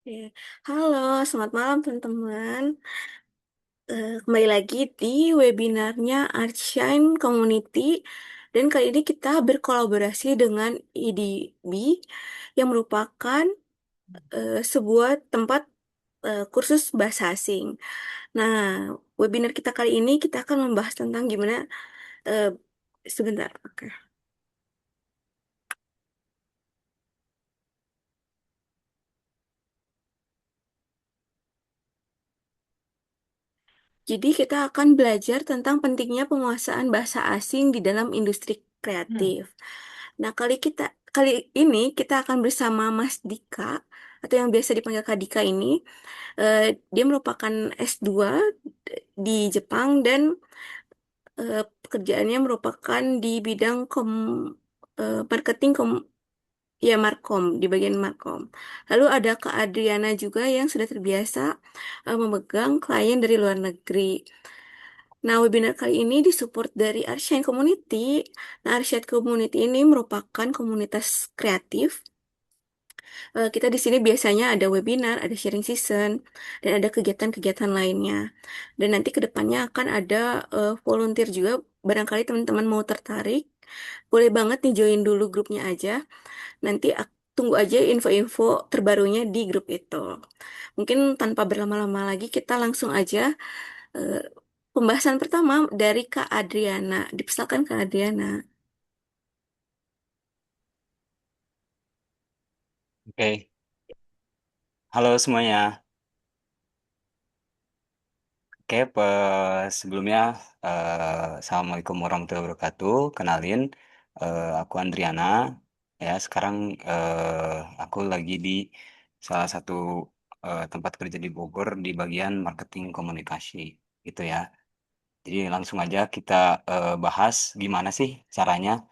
Ya. Halo, selamat malam teman-teman. Kembali lagi di webinarnya Artshine Community. Dan kali ini kita berkolaborasi dengan IDB yang merupakan sebuah tempat kursus bahasa asing. Nah, webinar kita kali ini kita akan membahas tentang gimana eh, sebentar. Oke. Jadi kita akan belajar tentang pentingnya penguasaan bahasa asing di dalam industri kreatif. Nah, kali ini kita akan bersama Mas Dika atau yang biasa dipanggil Kak Dika ini. Eh, Dia merupakan S2 di Jepang dan pekerjaannya merupakan di bidang marketing ya Markom, di bagian Markom. Lalu ada Kak Adriana juga yang sudah terbiasa memegang klien dari luar negeri. Nah, webinar kali ini disupport dari Arshine Community. Nah, Arshine Community ini merupakan komunitas kreatif. Kita di sini biasanya ada webinar, ada sharing season, dan ada kegiatan-kegiatan lainnya. Dan nanti ke depannya akan ada volunteer juga. Barangkali teman-teman mau tertarik, boleh banget nih join dulu grupnya aja. Nanti tunggu aja info-info terbarunya di grup itu. Mungkin tanpa berlama-lama lagi, kita langsung aja eh, pembahasan pertama dari Kak Adriana. Dipersilakan Kak Adriana. Oke, halo semuanya. Oke, sebelumnya Assalamualaikum warahmatullahi wabarakatuh. Kenalin, aku Andriana. Ya, sekarang aku lagi di salah satu tempat kerja di Bogor di bagian marketing komunikasi, gitu ya. Jadi langsung aja kita bahas gimana sih caranya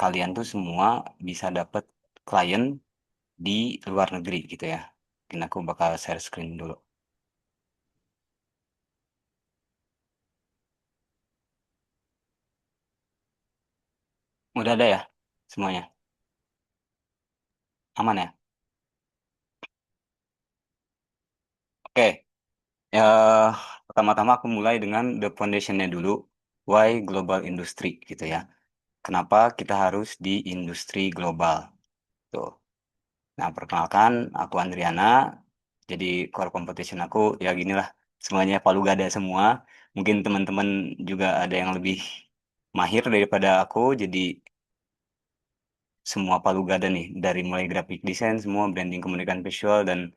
kalian tuh semua bisa dapat klien di luar negeri, gitu ya. Mungkin aku bakal share screen dulu. Udah ada ya semuanya? Aman ya? Oke, ya pertama-tama aku mulai dengan the foundation-nya dulu. Why global industry gitu ya. Kenapa kita harus di industri global? Tuh. Nah, perkenalkan aku Andriana. Jadi core competition aku ya ginilah. Semuanya palu gada semua. Mungkin teman-teman juga ada yang lebih mahir daripada aku. Jadi semua palu gada nih. Dari mulai graphic design, semua branding komunikasi visual dan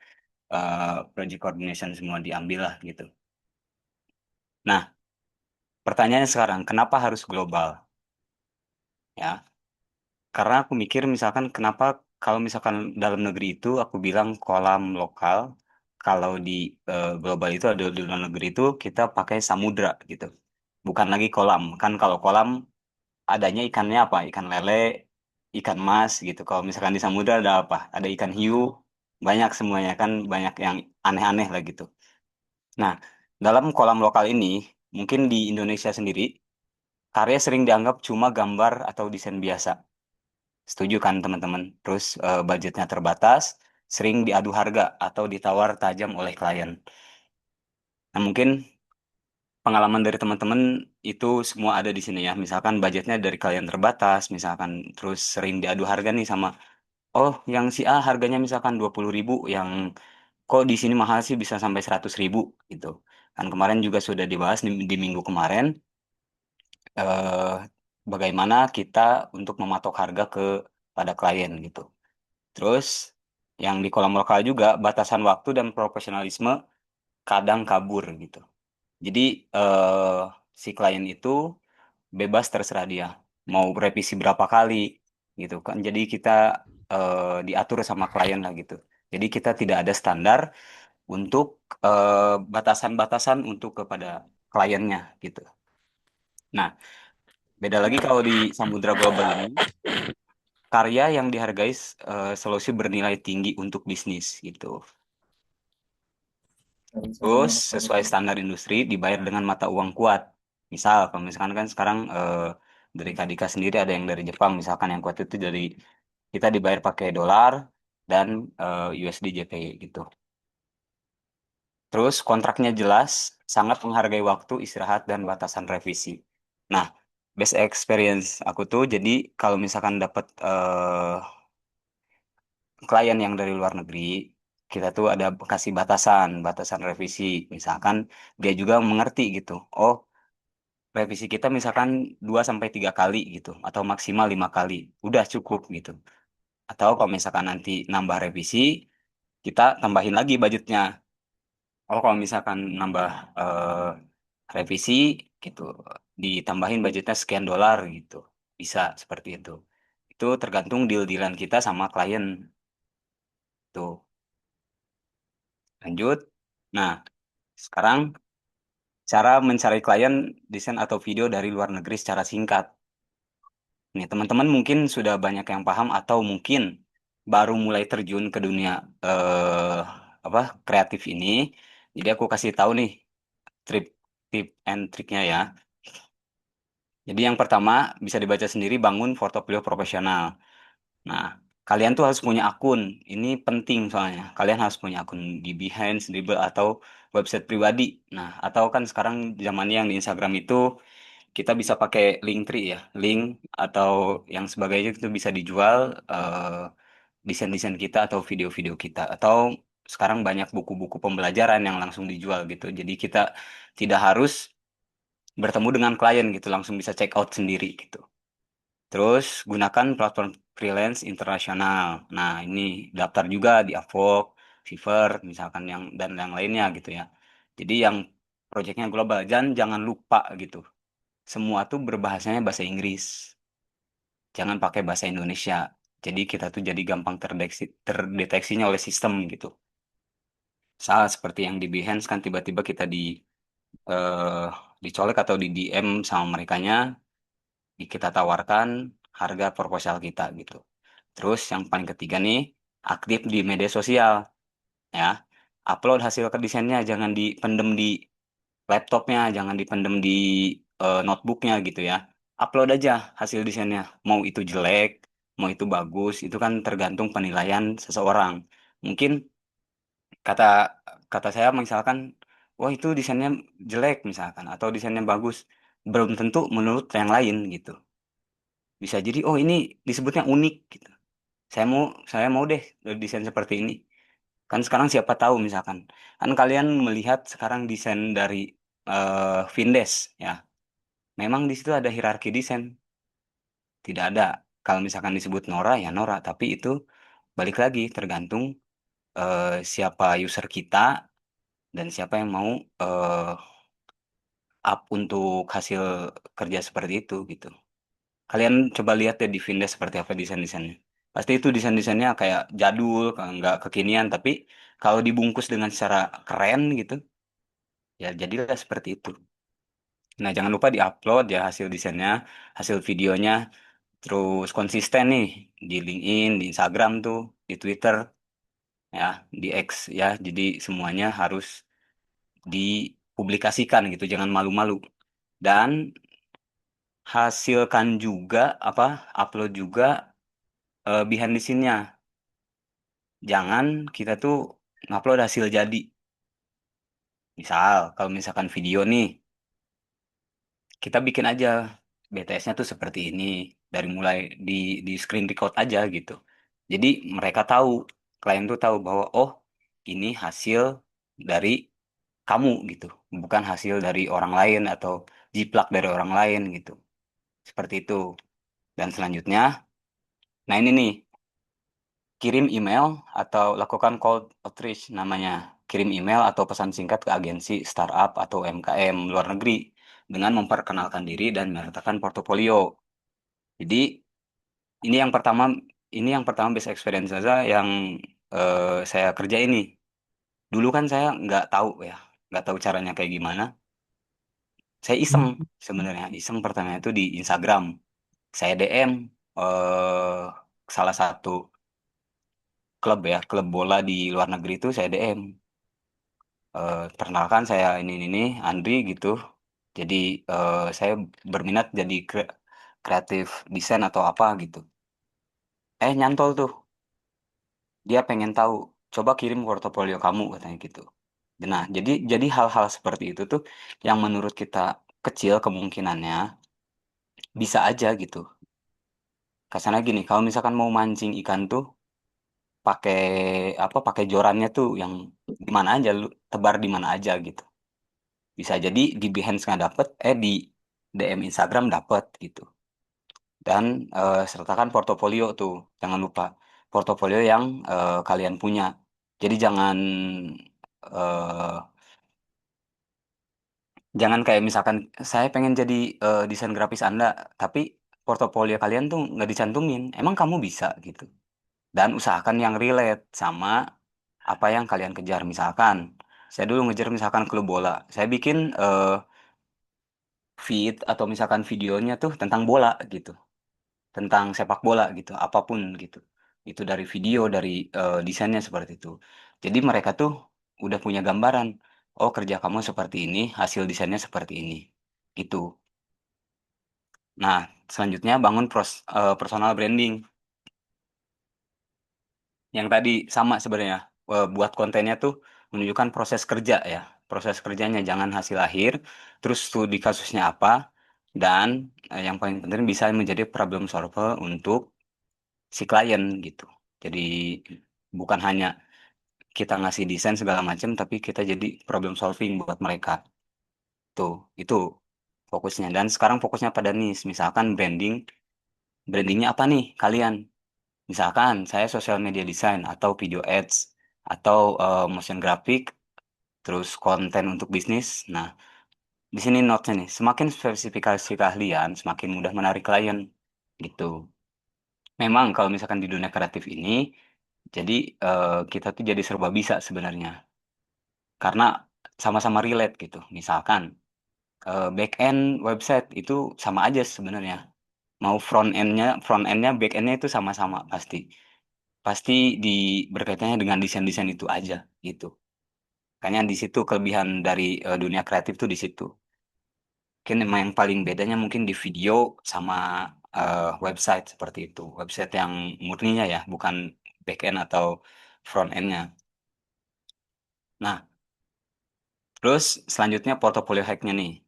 project coordination semua diambil lah gitu. Nah, pertanyaannya sekarang, kenapa harus global? Ya, karena aku mikir misalkan kenapa kalau misalkan dalam negeri itu aku bilang kolam lokal, kalau di global itu ada di luar negeri itu kita pakai samudra gitu. Bukan lagi kolam. Kan kalau kolam adanya ikannya apa? Ikan lele, ikan mas gitu. Kalau misalkan di samudra ada apa? Ada ikan hiu, banyak semuanya kan banyak yang aneh-aneh lah gitu. Nah, dalam kolam lokal ini, mungkin di Indonesia sendiri, karya sering dianggap cuma gambar atau desain biasa. Setuju kan teman-teman? Terus budgetnya terbatas, sering diadu harga atau ditawar tajam oleh klien. Nah, mungkin pengalaman dari teman-teman itu semua ada di sini ya. Misalkan budgetnya dari klien terbatas, misalkan terus sering diadu harga nih sama, oh yang si A harganya misalkan 20.000, yang kok di sini mahal sih bisa sampai 100.000 gitu. Kan kemarin juga sudah dibahas di minggu kemarin, eh, bagaimana kita untuk mematok harga pada klien gitu. Terus yang di kolam lokal juga batasan waktu dan profesionalisme kadang kabur gitu. Jadi eh, si klien itu bebas terserah dia mau revisi berapa kali gitu kan. Jadi kita diatur sama klien lah gitu. Jadi kita tidak ada standar untuk batasan-batasan untuk kepada kliennya gitu. Nah, beda lagi kalau di samudra global ini, karya yang dihargai solusi bernilai tinggi untuk bisnis gitu. Terus sesuai standar industri dibayar dengan mata uang kuat. Misal, kalau misalkan kan sekarang dari Kadika sendiri ada yang dari Jepang, misalkan yang kuat itu dari kita dibayar pakai dolar, dan USD JPY gitu. Terus kontraknya jelas, sangat menghargai waktu istirahat dan batasan revisi. Nah, best experience aku tuh jadi kalau misalkan dapat klien yang dari luar negeri, kita tuh ada kasih batasan revisi. Misalkan dia juga mengerti gitu. Oh, revisi kita misalkan 2 sampai 3 kali gitu atau maksimal 5 kali. Udah cukup gitu. Atau kalau misalkan nanti nambah revisi, kita tambahin lagi budgetnya. Oh, kalau misalkan nambah eh, revisi gitu, ditambahin budgetnya sekian dolar gitu. Bisa seperti itu. Itu tergantung deal-dealan kita sama klien tuh. Lanjut. Nah, sekarang cara mencari klien desain atau video dari luar negeri secara singkat. Nih, teman-teman mungkin sudah banyak yang paham atau mungkin baru mulai terjun ke dunia eh, apa kreatif ini. Jadi aku kasih tahu nih trip tip and triknya ya. Jadi yang pertama bisa dibaca sendiri bangun portofolio profesional. Nah, kalian tuh harus punya akun. Ini penting soalnya. Kalian harus punya akun di Behance, Dribbble atau website pribadi. Nah, atau kan sekarang zamannya yang di Instagram itu kita bisa pakai Linktree ya, link atau yang sebagainya itu bisa dijual desain-desain kita atau video-video kita. Atau sekarang banyak buku-buku pembelajaran yang langsung dijual gitu. Jadi kita tidak harus bertemu dengan klien gitu, langsung bisa check out sendiri gitu. Terus gunakan platform freelance internasional. Nah, ini daftar juga di Upwork, Fiverr, misalkan yang dan yang lainnya gitu ya. Jadi yang proyeknya global dan jangan lupa gitu. Semua tuh berbahasanya bahasa Inggris. Jangan pakai bahasa Indonesia. Jadi kita tuh jadi gampang terdeteksinya oleh sistem gitu. Salah seperti yang di Behance kan tiba-tiba kita eh, dicolek atau di DM sama merekanya, kita tawarkan harga proposal kita gitu. Terus yang paling ketiga nih, aktif di media sosial ya. Upload hasil desainnya jangan dipendem di laptopnya, jangan dipendem di notebooknya gitu ya. Upload aja hasil desainnya. Mau itu jelek, mau itu bagus, itu kan tergantung penilaian seseorang. Mungkin kata kata saya misalkan, wah itu desainnya jelek misalkan, atau desainnya bagus. Belum tentu menurut yang lain gitu. Bisa jadi, oh ini disebutnya unik gitu. Saya mau saya mau deh desain seperti ini. Kan sekarang siapa tahu misalkan. Kan kalian melihat sekarang desain dari Vindes ya. Memang di situ ada hierarki desain. Tidak ada. Kalau misalkan disebut Nora ya Nora, tapi itu balik lagi tergantung siapa user kita dan siapa yang mau eh, up untuk hasil kerja seperti itu gitu. Kalian coba lihat deh di Vindes seperti apa desain-desainnya. Pasti itu desain-desainnya kayak jadul, nggak kekinian, tapi kalau dibungkus dengan secara keren gitu, ya jadilah seperti itu. Nah, jangan lupa diupload ya hasil desainnya, hasil videonya, terus konsisten nih di LinkedIn, di Instagram tuh, di Twitter, ya, di X ya. Jadi semuanya harus dipublikasikan gitu, jangan malu-malu. Dan hasilkan juga apa, upload juga behind the scene-nya. Jangan kita tuh ngupload hasil jadi. Misal, kalau misalkan video nih, kita bikin aja BTS-nya tuh seperti ini dari mulai di screen record aja gitu. Jadi mereka tahu, klien tuh tahu bahwa oh ini hasil dari kamu gitu, bukan hasil dari orang lain atau jiplak dari orang lain gitu. Seperti itu. Dan selanjutnya, nah ini nih, kirim email atau lakukan cold outreach namanya. Kirim email atau pesan singkat ke agensi, startup atau UMKM luar negeri dengan memperkenalkan diri dan menyertakan portofolio. Jadi ini yang pertama, best experience saja yang saya kerja ini. Dulu kan saya nggak tahu ya, nggak tahu caranya kayak gimana. Saya iseng sebenarnya, iseng pertama itu di Instagram. Saya DM salah satu klub ya, klub bola di luar negeri itu saya DM. Perkenalkan saya ini Andri gitu. Jadi saya berminat jadi kreatif desain atau apa gitu. Nyantol tuh Dia pengen tahu, coba kirim portofolio kamu katanya gitu. Nah, jadi hal-hal seperti itu tuh yang menurut kita kecil kemungkinannya bisa aja gitu. Kasarnya gini, kalau misalkan mau mancing ikan tuh pakai apa? Pakai jorannya tuh yang di mana aja lu tebar di mana aja gitu. Bisa jadi di Behance nggak dapet, di DM Instagram dapet gitu. Dan sertakan portofolio tuh, jangan lupa portofolio yang kalian punya. Jadi eh, jangan kayak misalkan saya pengen jadi desain grafis Anda, tapi portofolio kalian tuh nggak dicantumin. Emang kamu bisa gitu. Dan usahakan yang relate sama apa yang kalian kejar. Misalkan saya dulu ngejar misalkan klub bola. Saya bikin feed atau misalkan videonya tuh tentang bola gitu, tentang sepak bola gitu, apapun gitu. Itu dari video, dari desainnya seperti itu. Jadi mereka tuh udah punya gambaran. Oh, kerja kamu seperti ini, hasil desainnya seperti ini. Gitu. Nah, selanjutnya bangun personal branding. Yang tadi sama sebenarnya. Buat kontennya tuh menunjukkan proses kerja ya. Proses kerjanya jangan hasil akhir. Terus studi kasusnya apa. Dan yang paling penting bisa menjadi problem solver untuk si klien gitu. Jadi bukan hanya kita ngasih desain segala macam, tapi kita jadi problem solving buat mereka. Tuh, itu fokusnya. Dan sekarang fokusnya pada niche. Misalkan brandingnya apa nih kalian? Misalkan saya sosial media design atau video ads atau motion graphic, terus konten untuk bisnis. Nah, di sini notes nih, semakin spesifikasi keahlian, semakin mudah menarik klien. Gitu. Memang kalau misalkan di dunia kreatif ini, jadi kita tuh jadi serba bisa sebenarnya. Karena sama-sama relate gitu. Misalkan back end website itu sama aja sebenarnya. Mau front endnya, back endnya itu sama-sama pasti. Pasti berkaitannya dengan desain-desain itu aja gitu. Kayaknya di situ kelebihan dari dunia kreatif tuh di situ. Mungkin emang yang paling bedanya mungkin di video sama website seperti itu. Website yang murninya ya, bukan back end atau front endnya. Nah, terus selanjutnya portofolio hacknya nih.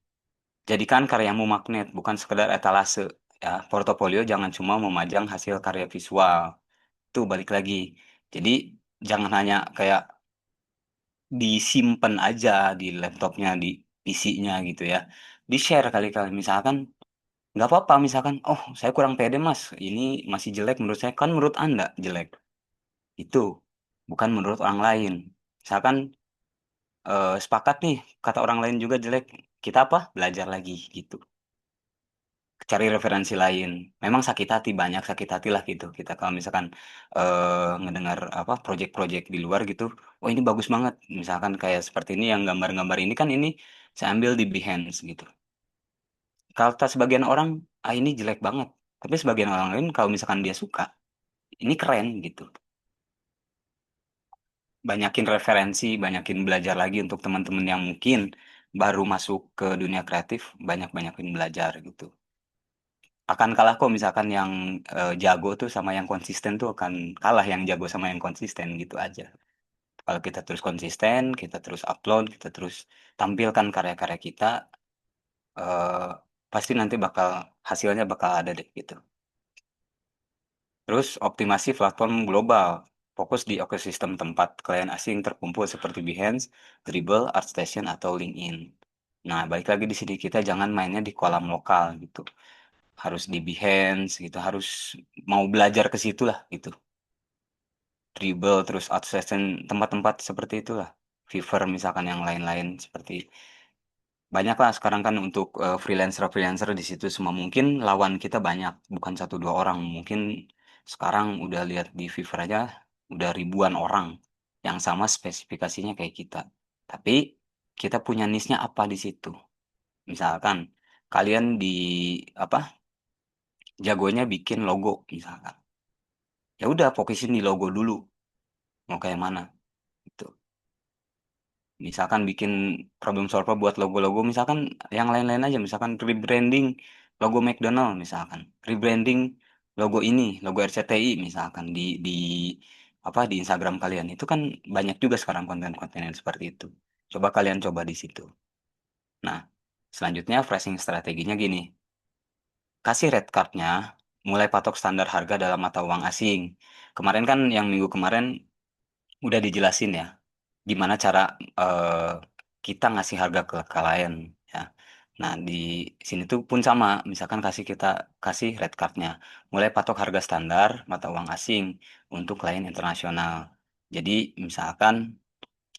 Jadikan karyamu magnet, bukan sekedar etalase. Ya, portofolio jangan cuma memajang hasil karya visual. Itu balik lagi. Jadi jangan hanya kayak disimpan aja di laptopnya, di PC-nya gitu ya. Di-share kali-kali. Misalkan, nggak apa-apa misalkan, oh saya kurang pede mas, ini masih jelek menurut saya. Kan menurut Anda jelek. Itu, bukan menurut orang lain. Misalkan, sepakat nih, kata orang lain juga jelek. Kita apa? Belajar lagi gitu. Cari referensi lain. Memang sakit hati, banyak sakit hati lah gitu. Kita kalau misalkan ngedengar apa project-project di luar gitu, oh ini bagus banget. Misalkan kayak seperti ini yang gambar-gambar ini kan ini saya ambil di Behance gitu. Kalau kata sebagian orang, ah ini jelek banget. Tapi sebagian orang lain kalau misalkan dia suka, ini keren gitu. Banyakin referensi, banyakin belajar lagi untuk teman-teman yang mungkin baru masuk ke dunia kreatif, banyak-banyakin belajar gitu. Akan kalah kok misalkan yang jago tuh sama yang konsisten tuh akan kalah yang jago sama yang konsisten gitu aja. Kalau kita terus konsisten, kita terus upload, kita terus tampilkan karya-karya kita, eh, pasti nanti hasilnya bakal ada deh gitu. Terus optimasi platform global, fokus di ekosistem tempat klien asing terkumpul seperti Behance, Dribbble, ArtStation, atau LinkedIn. Nah, balik lagi di sini kita jangan mainnya di kolam lokal gitu. Harus di Behance gitu, harus mau belajar ke situ lah gitu. Dribble terus AdSense tempat-tempat seperti itulah. Fiverr misalkan yang lain-lain seperti banyak lah sekarang kan untuk freelancer-freelancer di situ semua mungkin lawan kita banyak bukan satu dua orang mungkin sekarang udah lihat di Fiverr aja udah ribuan orang yang sama spesifikasinya kayak kita. Tapi kita punya niche-nya apa di situ? Misalkan kalian di apa jagonya bikin logo misalkan. Ya udah fokusin di logo dulu. Mau kayak mana? Gitu. Misalkan bikin problem solver buat logo-logo, misalkan yang lain-lain aja, misalkan rebranding logo McDonald misalkan, rebranding logo ini, logo RCTI misalkan apa di Instagram kalian itu kan banyak juga sekarang konten-konten yang seperti itu. Coba kalian coba di situ. Nah, selanjutnya pricing strateginya gini. Kasih red card-nya, mulai patok standar harga dalam mata uang asing. Kemarin kan yang minggu kemarin udah dijelasin ya, gimana cara eh, kita ngasih harga ke klien ya. Nah, di sini tuh pun sama, misalkan kasih red card-nya, mulai patok harga standar mata uang asing untuk klien internasional. Jadi, misalkan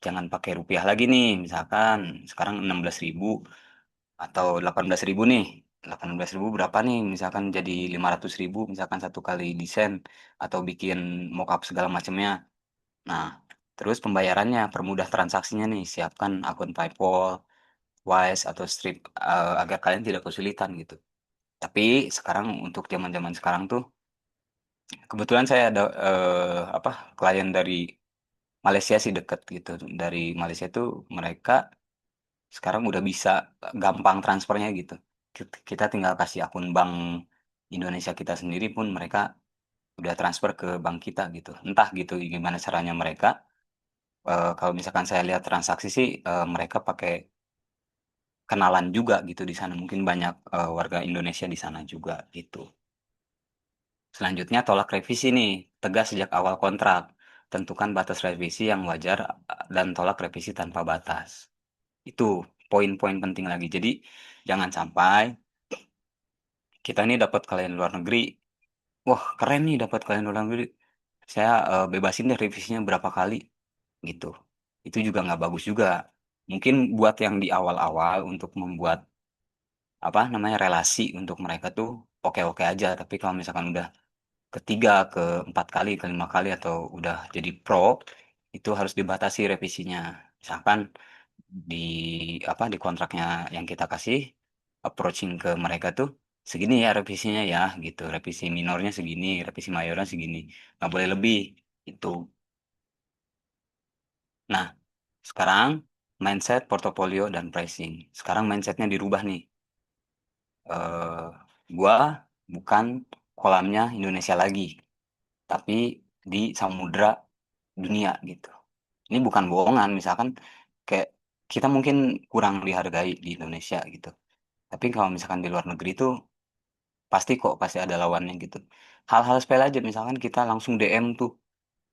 jangan pakai rupiah lagi nih, misalkan sekarang 16.000 atau 18.000 nih. 18.000 berapa nih? Misalkan jadi 500.000, misalkan satu kali desain atau bikin mockup segala macamnya. Nah, terus pembayarannya, permudah transaksinya nih, siapkan akun PayPal, Wise, atau Strip agar kalian tidak kesulitan gitu. Tapi sekarang untuk zaman-zaman sekarang tuh, kebetulan saya ada apa klien dari Malaysia sih deket gitu. Dari Malaysia tuh mereka sekarang udah bisa gampang transfernya gitu. Kita tinggal kasih akun bank Indonesia kita sendiri pun mereka udah transfer ke bank kita gitu. Entah gitu gimana caranya mereka. Kalau misalkan saya lihat transaksi sih, mereka pakai kenalan juga gitu di sana. Mungkin banyak warga Indonesia di sana juga gitu. Selanjutnya tolak revisi nih, tegas sejak awal kontrak. Tentukan batas revisi yang wajar dan tolak revisi tanpa batas. Itu poin-poin penting lagi. Jadi jangan sampai kita ini dapat klien luar negeri. Wah, keren nih dapat klien luar negeri. Saya bebasin deh revisinya berapa kali gitu. Itu juga nggak bagus juga. Mungkin buat yang di awal-awal untuk membuat apa namanya relasi untuk mereka tuh oke-oke aja. Tapi kalau misalkan udah ketiga, keempat kali, kelima kali atau udah jadi pro, itu harus dibatasi revisinya. Misalkan di di kontraknya yang kita kasih approaching ke mereka tuh segini ya revisinya ya gitu. Revisi minornya segini, revisi mayornya segini. Nggak boleh lebih itu. Nah, sekarang mindset, portofolio, dan pricing. Sekarang mindsetnya dirubah nih. eh gua bukan kolamnya Indonesia lagi, tapi di samudra dunia gitu. Ini bukan bohongan, misalkan kayak kita mungkin kurang dihargai di Indonesia gitu. Tapi kalau misalkan di luar negeri itu pasti ada lawannya gitu. Hal-hal sepele aja, misalkan kita langsung DM tuh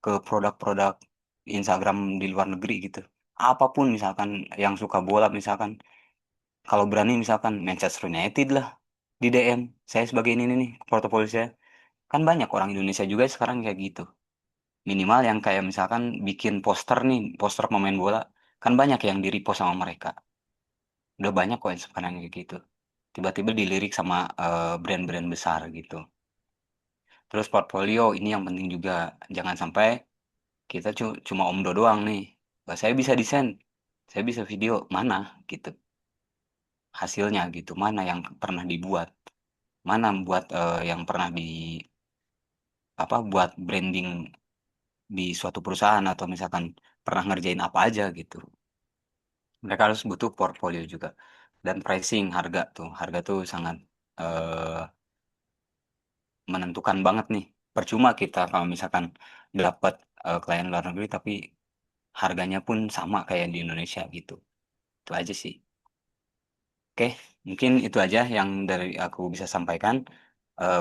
ke produk-produk Instagram di luar negeri gitu. Apapun misalkan yang suka bola misalkan, kalau berani misalkan Manchester United lah di DM, saya sebagai ini nih, portofolio saya. Kan banyak orang Indonesia juga sekarang kayak gitu. Minimal yang kayak misalkan bikin poster nih, poster pemain bola, kan banyak yang di-repost sama mereka. Udah banyak kok yang sekarang kayak gitu. Tiba-tiba dilirik sama brand-brand besar gitu. Terus portfolio ini yang penting juga. Jangan sampai kita cuma omdo doang nih. Wah, saya bisa desain, saya bisa video, mana gitu hasilnya gitu. Mana yang pernah dibuat, mana buat yang pernah di buat branding di suatu perusahaan atau misalkan pernah ngerjain apa aja gitu. Mereka harus butuh portfolio juga. Dan pricing harga tuh sangat eh, menentukan banget nih. Percuma kita kalau misalkan dapat klien luar negeri tapi harganya pun sama kayak di Indonesia gitu. Itu aja sih. Oke, mungkin itu aja yang dari aku bisa sampaikan.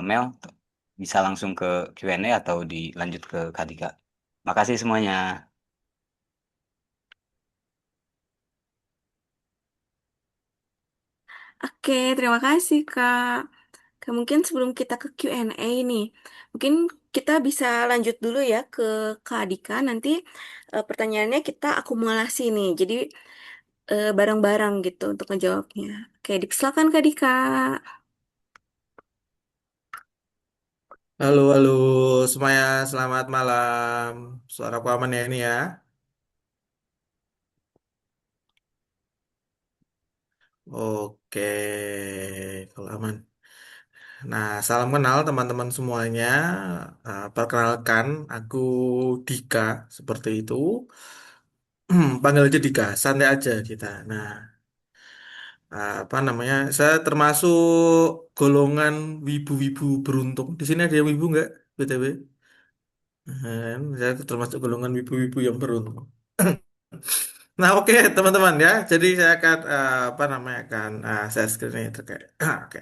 Mel, bisa langsung ke Q&A atau dilanjut ke Kadika. Makasih semuanya. Oke, terima kasih Kak. Mungkin sebelum kita ke Q&A nih, mungkin kita bisa lanjut dulu ya ke Kak Dika. Nanti pertanyaannya kita akumulasi nih, jadi bareng-bareng gitu untuk ngejawabnya. Oke, silakan Kak Dika. Halo, halo semuanya, selamat malam. Suara aku aman ya ini ya. Oke, kalau aman. Nah, salam kenal teman-teman semuanya. Perkenalkan, aku Dika, seperti itu. Panggil aja Dika, santai aja kita. Nah, apa namanya? Saya termasuk golongan wibu-wibu beruntung. Di sini ada yang wibu nggak, BTW? Saya termasuk golongan ibu-ibu yang beruntung. Nah, oke teman-teman ya. Jadi saya akan apa namanya akan saya screen ini terkait. Oke.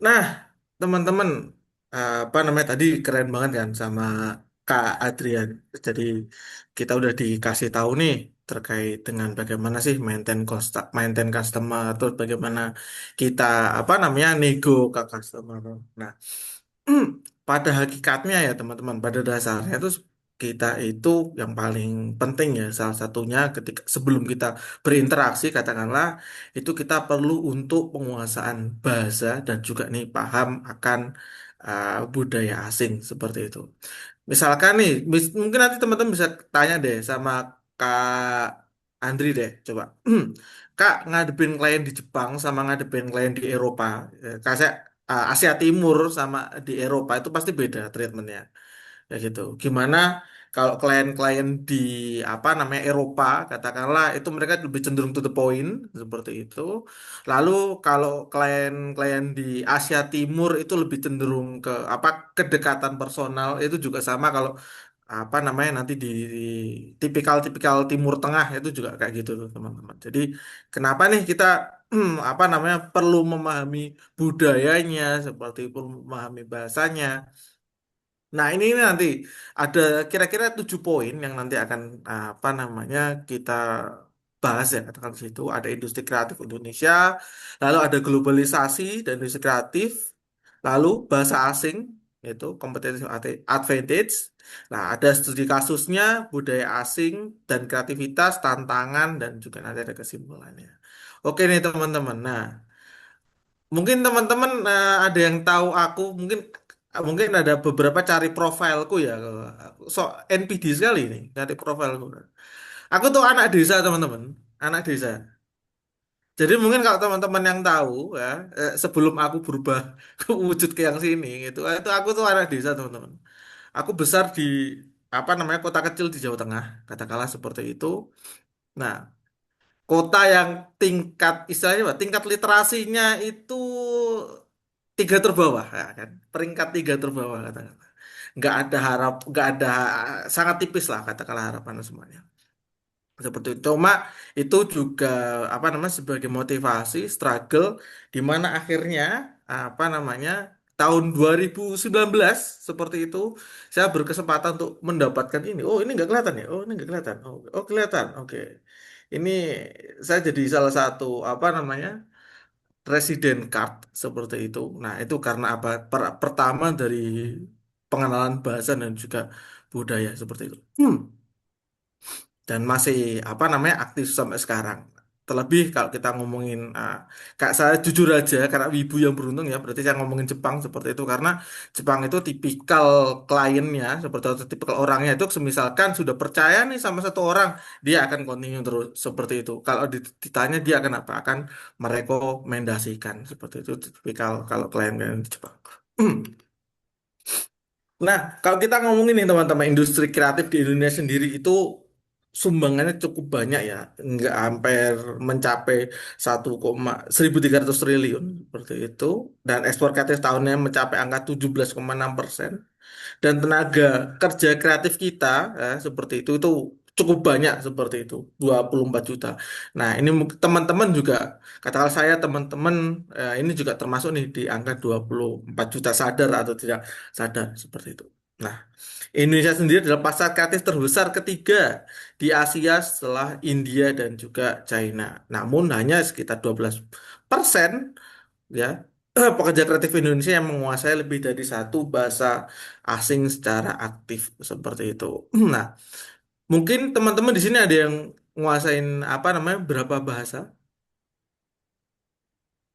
Nah, teman-teman, apa namanya tadi keren banget kan sama Kak Adrian. Jadi kita udah dikasih tahu nih terkait dengan bagaimana sih maintain customer, terus bagaimana kita apa namanya nego ke customer. Nah, pada hakikatnya ya teman-teman, pada dasarnya itu kita itu yang paling penting ya salah satunya ketika sebelum kita berinteraksi katakanlah itu kita perlu untuk penguasaan bahasa dan juga nih paham akan budaya asing seperti itu. Misalkan nih, mungkin nanti teman-teman bisa tanya deh sama Kak Andri deh, coba. Kak, ngadepin klien di Jepang sama ngadepin klien di Eropa, kayak Asia Timur sama di Eropa itu pasti beda treatmentnya ya gitu. Gimana kalau klien-klien di apa namanya Eropa katakanlah itu mereka lebih cenderung to the point seperti itu. Lalu kalau klien-klien di Asia Timur itu lebih cenderung ke apa kedekatan personal itu juga sama kalau apa namanya nanti di tipikal-tipikal Timur Tengah itu juga kayak gitu tuh teman-teman. Jadi kenapa nih kita apa namanya perlu memahami budayanya seperti perlu memahami bahasanya. Nah, ini nanti ada kira-kira 7 poin yang nanti akan apa namanya kita bahas ya katakan di situ ada industri kreatif Indonesia, lalu ada globalisasi dan industri kreatif, lalu bahasa asing yaitu competitive advantage. Nah, ada studi kasusnya, budaya asing dan kreativitas, tantangan dan juga nanti ada kesimpulannya. Oke nih teman-teman. Nah, mungkin teman-teman ada yang tahu aku, mungkin ada beberapa cari profilku ya. So NPD sekali nih cari profilku. Aku tuh anak desa teman-teman, anak desa. Jadi mungkin kalau teman-teman yang tahu ya, sebelum aku berubah ke wujud ke yang sini gitu, itu aku tuh anak desa teman-teman. Aku besar di apa namanya kota kecil di Jawa Tengah, katakanlah seperti itu. Nah, kota yang tingkat istilahnya apa, tingkat literasinya itu tiga terbawah ya kan peringkat tiga terbawah katakanlah nggak ada sangat tipis lah katakanlah harapan semuanya seperti itu cuma itu juga apa namanya sebagai motivasi struggle di mana akhirnya apa namanya tahun 2019 seperti itu saya berkesempatan untuk mendapatkan ini oh ini nggak kelihatan ya oh ini nggak kelihatan oh, oh kelihatan oke ini saya jadi salah satu apa namanya Resident Card seperti itu. Nah, itu karena apa? Pertama dari pengenalan bahasa dan juga budaya seperti itu. Dan masih apa namanya aktif sampai sekarang. Terlebih kalau kita ngomongin kak saya jujur aja karena wibu yang beruntung ya berarti saya ngomongin Jepang seperti itu karena Jepang itu tipikal kliennya seperti itu tipikal orangnya itu semisalkan sudah percaya nih sama satu orang dia akan continue terus seperti itu kalau ditanya dia akan apa akan merekomendasikan seperti itu tipikal kalau klien-klien di Jepang. Nah, kalau kita ngomongin nih teman-teman, industri kreatif di Indonesia sendiri itu sumbangannya cukup banyak ya, nggak hampir mencapai 1,13 triliun seperti itu, dan ekspor kreatif tahunnya mencapai angka 17,6% dan tenaga kerja kreatif kita seperti itu cukup banyak seperti itu 24 juta. Nah ini teman-teman juga katakan saya teman-teman ini juga termasuk nih di angka 24 juta sadar atau tidak sadar seperti itu. Nah Indonesia sendiri adalah pasar kreatif terbesar ketiga di Asia setelah India dan juga China. Namun hanya sekitar 12% ya pekerja kreatif Indonesia yang menguasai lebih dari satu bahasa asing secara aktif seperti itu. Nah, mungkin teman-teman di sini ada yang nguasain apa namanya berapa bahasa?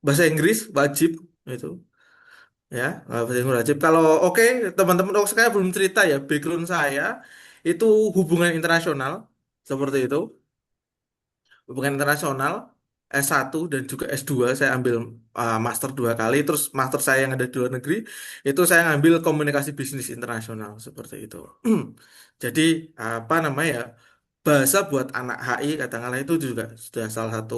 Bahasa Inggris wajib itu ya, bahasa Inggris wajib. Kalau oke, teman-teman oh, saya belum cerita ya background saya itu hubungan internasional seperti itu. Hubungan internasional S1 dan juga S2 saya ambil master 2 kali terus master saya yang ada di luar negeri itu saya ngambil komunikasi bisnis internasional seperti itu jadi apa namanya ya bahasa buat anak HI katakanlah itu juga sudah salah satu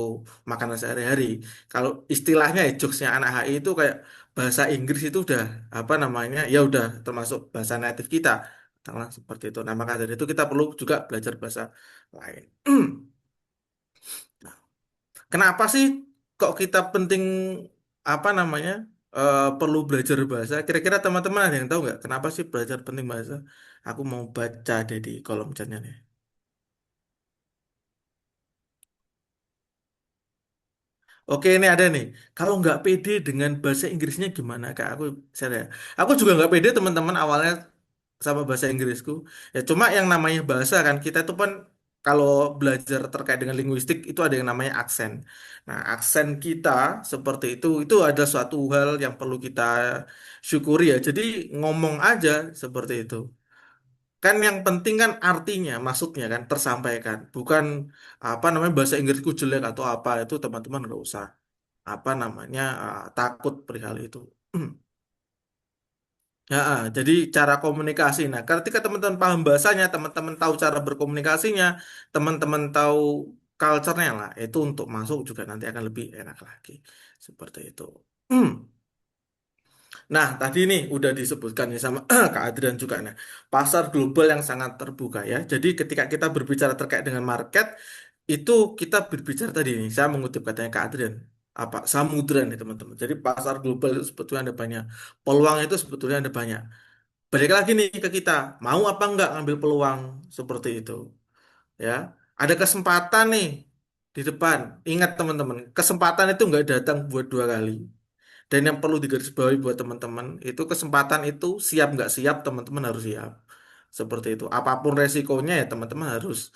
makanan sehari-hari. Kalau istilahnya ya, jokesnya anak HI itu kayak bahasa Inggris itu udah apa namanya ya udah termasuk bahasa native kita. Katakanlah seperti itu. Nah maka dari itu kita perlu juga belajar bahasa lain. Kenapa sih kok kita penting apa namanya perlu belajar bahasa? Kira-kira teman-teman ada yang tahu nggak? Kenapa sih belajar penting bahasa? Aku mau baca deh di kolom chatnya nih. Oke, ini ada nih. Kalau nggak pede dengan bahasa Inggrisnya gimana, Kak? Saya, aku juga nggak pede teman-teman awalnya sama bahasa Inggrisku. Ya cuma yang namanya bahasa kan kita itu kan kalau belajar terkait dengan linguistik itu ada yang namanya aksen. Nah, aksen kita seperti itu ada suatu hal yang perlu kita syukuri ya. Jadi ngomong aja seperti itu. Kan yang penting kan artinya, maksudnya kan tersampaikan. Bukan apa namanya bahasa Inggrisku jelek atau apa itu teman-teman nggak usah apa namanya takut perihal itu. Ya, jadi cara komunikasi. Nah, ketika teman-teman paham bahasanya, teman-teman tahu cara berkomunikasinya, teman-teman tahu culture-nya lah, itu untuk masuk juga nanti akan lebih enak lagi. Seperti itu. Nah, tadi nih udah disebutkan nih sama Kak Adrian juga. Nah, pasar global yang sangat terbuka ya. Jadi ketika kita berbicara terkait dengan market, itu kita berbicara tadi nih, saya mengutip katanya Kak Adrian, apa samudra nih teman-teman. Jadi pasar global itu sebetulnya ada banyak. Peluang itu sebetulnya ada banyak. Balik lagi nih ke kita, mau apa enggak ngambil peluang seperti itu, ya. Ada kesempatan nih di depan. Ingat teman-teman, kesempatan itu enggak datang buat dua kali. Dan yang perlu digarisbawahi buat teman-teman, itu kesempatan itu siap nggak siap, teman-teman harus siap. Seperti itu. Apapun resikonya ya teman-teman harus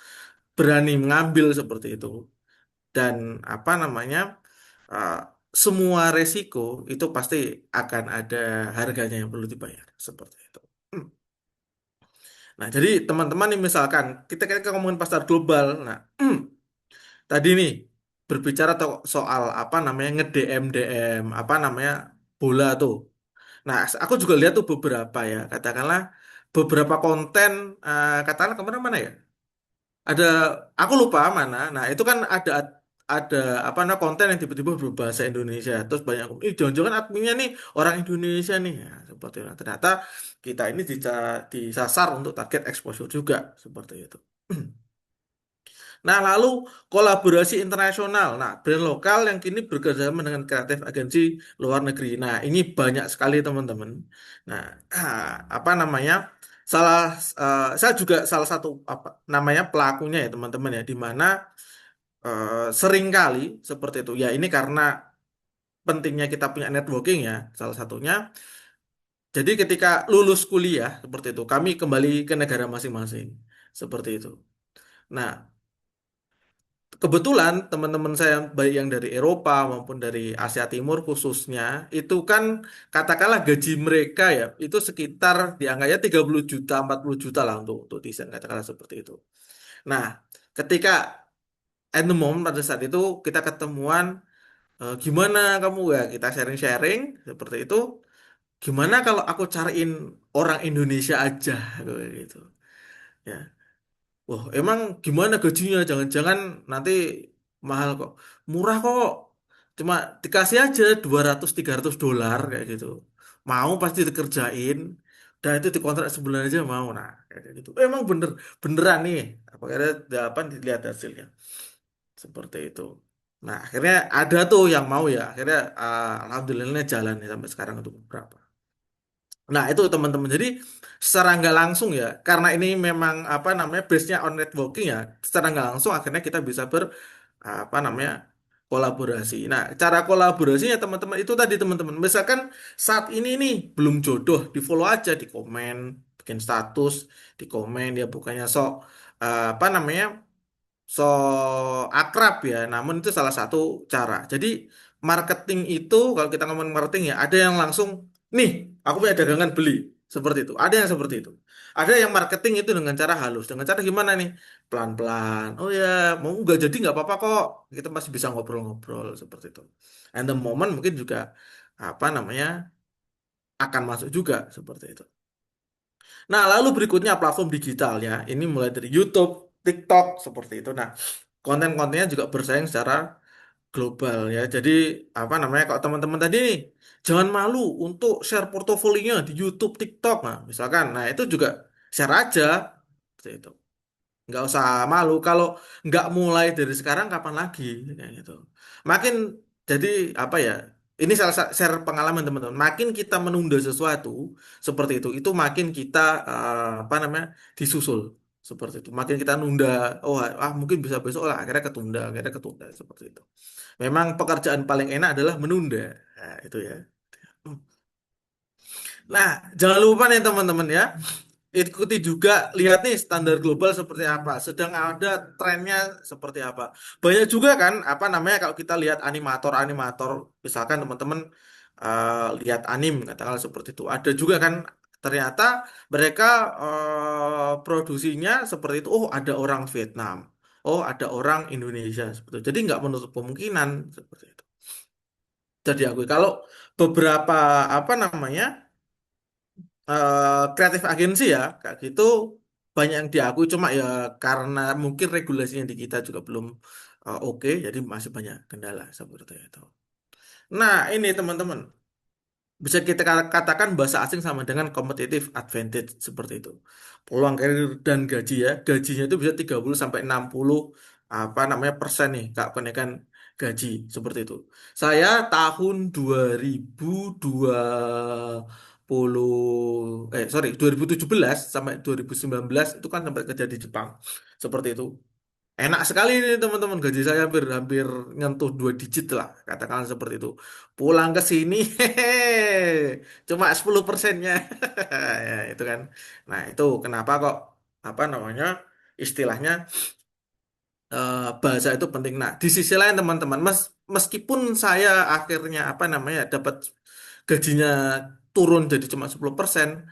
berani mengambil seperti itu. Dan apa namanya, uh, semua resiko itu pasti akan ada harganya yang perlu dibayar. Seperti itu. Nah, jadi teman-teman nih misalkan kita ngomongin pasar global. Nah, tadi nih berbicara soal apa namanya nge-DM DM apa namanya bola tuh. Nah, aku juga lihat tuh beberapa ya, katakanlah beberapa konten katakanlah kemana-mana ya. Ada aku lupa mana. Nah, itu kan ada apa namanya konten yang tiba-tiba berbahasa Indonesia. Terus banyak jangan-jangan adminnya nih orang Indonesia nih. Ya, seperti itu. Nah, ternyata kita ini disasar untuk target exposure juga seperti itu. Nah, lalu kolaborasi internasional. Nah, brand lokal yang kini bekerjasama dengan kreatif agensi luar negeri. Nah, ini banyak sekali teman-teman. Nah, apa namanya? Salah, saya juga salah satu apa namanya pelakunya ya teman-teman ya, di mana seringkali seperti itu. Ya, ini karena pentingnya kita punya networking ya, salah satunya. Jadi ketika lulus kuliah seperti itu, kami kembali ke negara masing-masing seperti itu. Nah, kebetulan teman-teman saya baik yang dari Eropa maupun dari Asia Timur khususnya itu kan katakanlah gaji mereka ya itu sekitar dianggapnya 30 juta 40 juta lah untuk desain katakanlah seperti itu. Nah, ketika at the moment pada saat itu kita ketemuan gimana kamu ya kita sharing-sharing seperti itu. Gimana kalau aku cariin orang Indonesia aja kayak gitu. Ya. Wah, emang gimana gajinya? Jangan-jangan nanti mahal kok. Murah kok. Cuma dikasih aja 200-300 dolar kayak gitu. Mau pasti dikerjain. Dan itu dikontrak sebulan aja mau. Nah, kayak gitu. Emang beneran nih. Apa kira apa dilihat hasilnya. Seperti itu. Nah, akhirnya ada tuh yang mau ya. Akhirnya alhamdulillahnya jalan ya sampai sekarang untuk beberapa. Nah, itu teman-teman. Jadi secara nggak langsung ya, karena ini memang apa namanya base-nya on networking ya, secara nggak langsung akhirnya kita bisa apa namanya kolaborasi. Nah, cara kolaborasinya teman-teman itu tadi teman-teman. Misalkan saat ini nih belum jodoh, di follow aja di komen, bikin status, di komen ya bukannya sok apa namanya so akrab ya, namun itu salah satu cara. Jadi marketing itu kalau kita ngomong marketing ya, ada yang langsung, nih, aku punya dagangan beli seperti itu. Ada yang seperti itu. Ada yang marketing itu dengan cara halus, dengan cara gimana nih? Pelan-pelan. Oh ya, mau nggak jadi nggak apa-apa kok. Kita masih bisa ngobrol-ngobrol seperti itu. And the moment mungkin juga apa namanya akan masuk juga seperti itu. Nah, lalu berikutnya platform digital ya. Ini mulai dari YouTube. TikTok seperti itu. Nah, konten-kontennya juga bersaing secara global ya. Jadi apa namanya kalau teman-teman tadi nih jangan malu untuk share portofolionya di YouTube, TikTok. Nah, misalkan, nah itu juga share aja seperti itu. Nggak usah malu kalau nggak mulai dari sekarang kapan lagi kayak gitu. Makin jadi apa ya? Ini salah satu share pengalaman teman-teman. Makin kita menunda sesuatu seperti itu makin kita apa namanya disusul seperti itu. Makin kita nunda, oh mungkin bisa besok lah, akhirnya ketunda seperti itu. Memang pekerjaan paling enak adalah menunda. Nah, itu ya. Nah, jangan lupa nih teman-teman ya. Ikuti juga, lihat nih standar global seperti apa, sedang ada trennya seperti apa. Banyak juga kan, apa namanya kalau kita lihat animator-animator, misalkan teman-teman lihat anim, katakanlah seperti itu. Ada juga kan ternyata mereka produksinya seperti itu. Oh, ada orang Vietnam. Oh, ada orang Indonesia seperti itu. Jadi nggak menutup kemungkinan seperti itu. Jadi aku kalau beberapa apa namanya kreatif agensi ya kayak gitu banyak yang diakui cuma ya karena mungkin regulasinya di kita juga belum oke jadi masih banyak kendala seperti itu. Nah ini teman-teman bisa kita katakan bahasa asing sama dengan competitive advantage seperti itu. Peluang karir dan gaji ya. Gajinya itu bisa 30 sampai 60 apa namanya persen nih Kak kenaikan gaji seperti itu. Saya tahun 2020 sorry 2017 sampai 2019 itu kan sempat kerja di Jepang. Seperti itu. Enak sekali nih teman-teman gaji saya hampir hampir nyentuh 2 digit lah katakan seperti itu. Pulang ke sini hehehe, cuma 10%-nya. Ya, itu kan. Nah, itu kenapa kok apa namanya istilahnya bahasa itu penting. Nah, di sisi lain teman-teman, meskipun saya akhirnya apa namanya dapat gajinya turun jadi cuma 10%,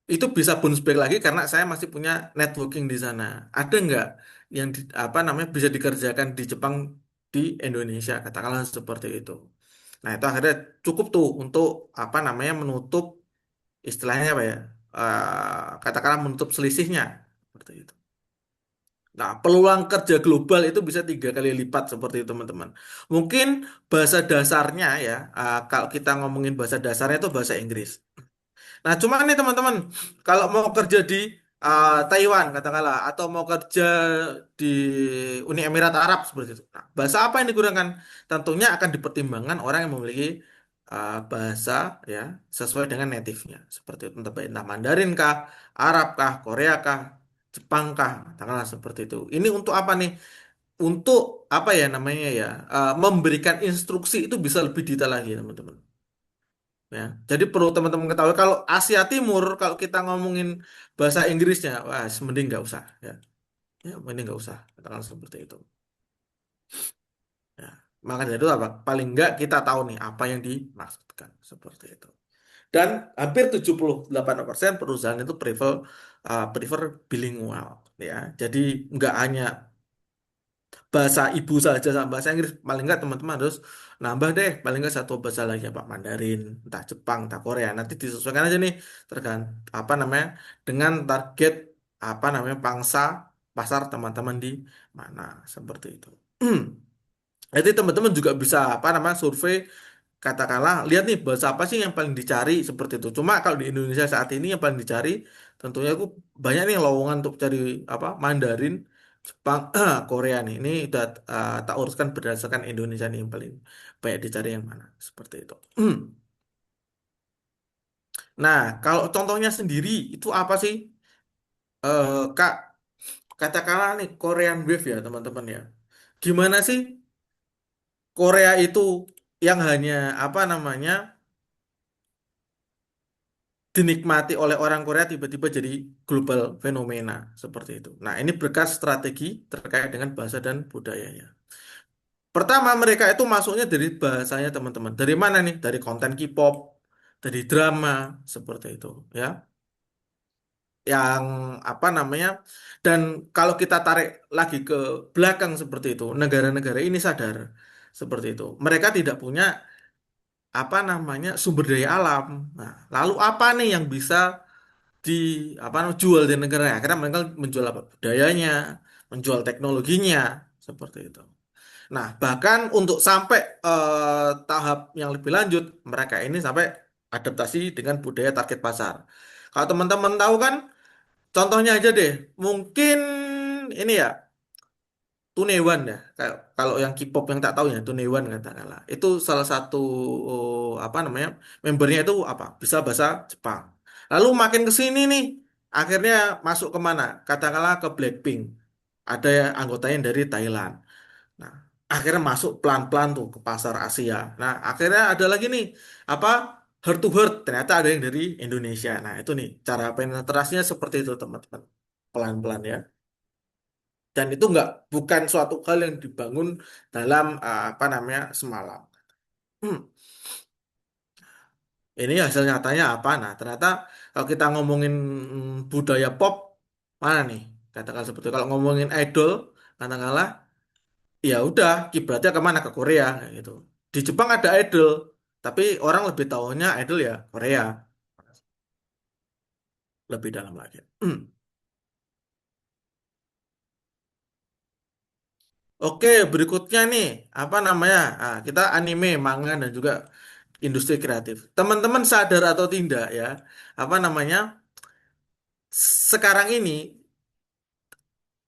itu bisa bounce back lagi karena saya masih punya networking di sana. Ada nggak yang apa namanya bisa dikerjakan di Jepang di Indonesia, katakanlah seperti itu. Nah, itu akhirnya cukup tuh untuk apa namanya menutup istilahnya apa ya? Katakanlah menutup selisihnya seperti itu. Nah, peluang kerja global itu bisa 3 kali lipat seperti itu, teman-teman. Mungkin bahasa dasarnya ya, kalau kita ngomongin bahasa dasarnya itu bahasa Inggris. Nah, cuma nih teman-teman, kalau mau kerja di Taiwan katakanlah atau mau kerja di Uni Emirat Arab seperti itu. Nah, bahasa apa yang digunakan? Tentunya akan dipertimbangkan orang yang memiliki bahasa ya sesuai dengan native-nya. Seperti itu, entah Mandarin kah, Arab kah, Korea kah, Jepang kah, katakanlah seperti itu. Ini untuk apa nih? Untuk apa ya namanya ya? Memberikan instruksi itu bisa lebih detail lagi, teman-teman. Ya, jadi perlu teman-teman ketahui kalau Asia Timur kalau kita ngomongin bahasa Inggrisnya, wah mending nggak usah ya, ya mending nggak usah katakan seperti itu. Ya, maka dari itu apa? Paling nggak kita tahu nih apa yang dimaksudkan seperti itu. Dan hampir 78% perusahaan itu prefer bilingual ya. Jadi nggak hanya bahasa ibu saja sama bahasa Inggris paling nggak teman-teman harus nambah deh paling nggak satu bahasa lagi apa Mandarin entah Jepang entah Korea nanti disesuaikan aja nih tergantung apa namanya dengan target apa namanya pangsa pasar teman-teman di mana seperti itu. Jadi teman-teman juga bisa apa namanya survei katakanlah lihat nih bahasa apa sih yang paling dicari seperti itu. Cuma kalau di Indonesia saat ini yang paling dicari tentunya aku banyak nih lowongan untuk cari apa Mandarin, Jepang, Korea nih. Ini udah tak uruskan berdasarkan Indonesia nih yang paling banyak dicari yang mana seperti itu. Nah, kalau contohnya sendiri itu apa sih? Kak, katakanlah nih Korean Wave ya teman-teman ya. Gimana sih Korea itu yang hanya apa namanya dinikmati oleh orang Korea tiba-tiba jadi global fenomena seperti itu. Nah, ini berkas strategi terkait dengan bahasa dan budayanya. Pertama, mereka itu masuknya dari bahasanya teman-teman. Dari mana nih? Dari konten K-pop, dari drama seperti itu, ya. Yang apa namanya? Dan kalau kita tarik lagi ke belakang seperti itu, negara-negara ini sadar seperti itu. Mereka tidak punya apa namanya sumber daya alam. Nah, lalu apa nih yang bisa di apa namanya jual di negara. Akhirnya mereka menjual apa? Budayanya, menjual teknologinya seperti itu. Nah, bahkan untuk sampai tahap yang lebih lanjut, mereka ini sampai adaptasi dengan budaya target pasar. Kalau teman-teman tahu kan, contohnya aja deh, mungkin ini ya, Tunewan ya. Kalau yang K-pop yang tak tahu ya, Tunewan katakanlah. Itu salah satu apa namanya? Membernya itu apa? Bisa bahasa Jepang. Lalu makin ke sini nih, akhirnya masuk kemana? Katakanlah ke Blackpink. Ada anggotanya dari Thailand. Nah, akhirnya masuk pelan-pelan tuh ke pasar Asia. Nah, akhirnya ada lagi nih, apa? Heart to heart. Ternyata ada yang dari Indonesia. Nah, itu nih, cara penetrasinya seperti itu, teman-teman. Pelan-pelan ya. Dan itu nggak bukan suatu hal yang dibangun dalam apa namanya semalam. Hmm, ini hasil nyatanya apa? Nah, ternyata kalau kita ngomongin budaya pop mana nih? Katakan seperti itu. Kalau ngomongin idol, katakanlah ya udah kiblatnya kemana ke Korea kayak gitu. Di Jepang ada idol, tapi orang lebih tahunya idol ya Korea lebih dalam lagi. Oke, berikutnya nih apa namanya? Kita anime, manga dan juga industri kreatif. Teman-teman sadar atau tidak ya, apa namanya? Sekarang ini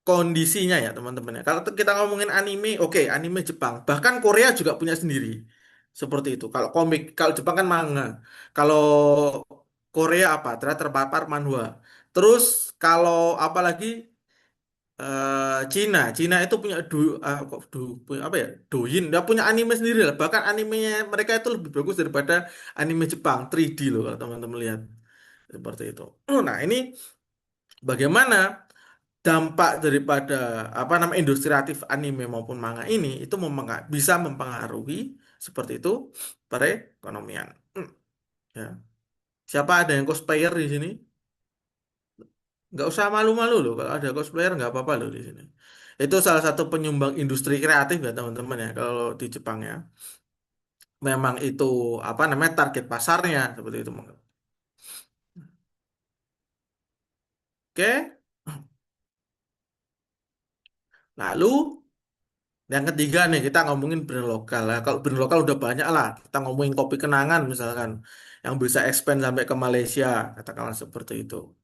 kondisinya ya teman-teman ya. Kalau kita ngomongin anime, oke, anime Jepang, bahkan Korea juga punya sendiri. Seperti itu. Kalau komik, kalau Jepang kan manga. Kalau Korea apa? Terpapar manhwa. Terus kalau apalagi Cina itu punya punya apa ya? Douyin, dia punya anime sendiri lah. Bahkan animenya mereka itu lebih bagus daripada anime Jepang 3D loh kalau teman-teman lihat. Seperti itu. Nah, ini bagaimana dampak daripada apa namanya industri kreatif anime maupun manga ini itu bisa mempengaruhi seperti itu perekonomian. Ya. Siapa ada yang cosplayer di sini? Nggak usah malu-malu loh. Kalau ada cosplayer nggak apa-apa loh di sini. Itu salah satu penyumbang industri kreatif ya teman-teman ya. Kalau di Jepang ya, memang itu apa namanya target pasarnya seperti itu. Oke. Lalu yang ketiga nih kita ngomongin brand lokal lah. Kalau brand lokal udah banyak lah. Kita ngomongin kopi kenangan misalkan yang bisa expand sampai ke Malaysia, katakanlah seperti itu.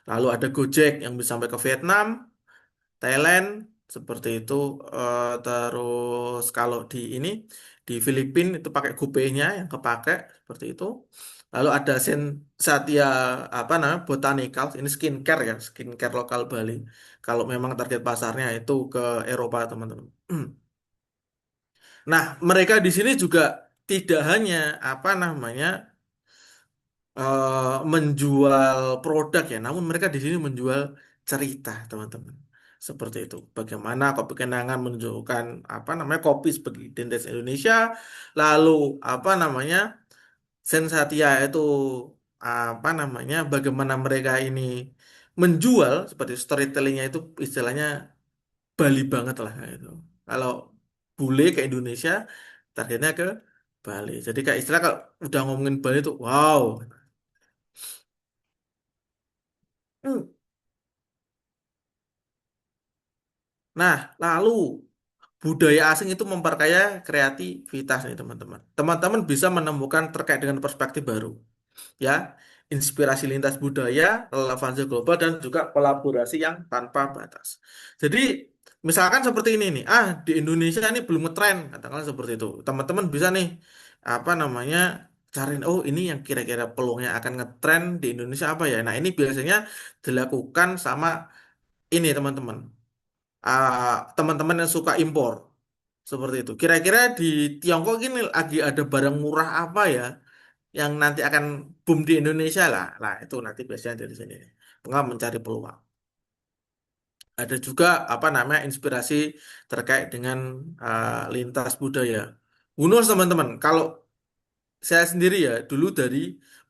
Lalu ada Gojek yang bisa sampai ke Vietnam, Thailand seperti itu. Terus kalau di ini di Filipina itu pakai GoPay-nya yang kepake seperti itu. Lalu ada Satya apa namanya Botanical ini skincare ya, skincare lokal Bali. Kalau memang target pasarnya itu ke Eropa teman-teman. Nah, mereka di sini juga tidak hanya apa namanya menjual produk ya, namun mereka di sini menjual cerita, teman-teman. Seperti itu. Bagaimana kopi kenangan menunjukkan apa namanya kopi sebagai identitas Indonesia, lalu apa namanya Sensatia itu apa namanya bagaimana mereka ini menjual seperti storytellingnya itu istilahnya Bali banget lah itu. Kalau bule ke Indonesia, targetnya ke Bali. Jadi kayak istilah kalau udah ngomongin Bali itu, wow. Hmm. Nah, lalu budaya asing itu memperkaya kreativitas nih teman-teman. Teman-teman bisa menemukan terkait dengan perspektif baru, ya, inspirasi lintas budaya, relevansi global dan juga kolaborasi yang tanpa batas. Jadi, misalkan seperti ini nih, di Indonesia ini belum ngetren, katakanlah seperti itu. Teman-teman bisa nih apa namanya cariin oh ini yang kira-kira peluangnya akan ngetren di Indonesia apa ya. Nah, ini biasanya dilakukan sama ini teman-teman. Teman-teman yang suka impor seperti itu. Kira-kira di Tiongkok ini lagi ada barang murah apa ya yang nanti akan boom di Indonesia lah. Nah, itu nanti biasanya dari sini. Tengah mencari peluang. Ada juga apa namanya inspirasi terkait dengan lintas budaya. Bonus teman-teman, kalau saya sendiri ya dulu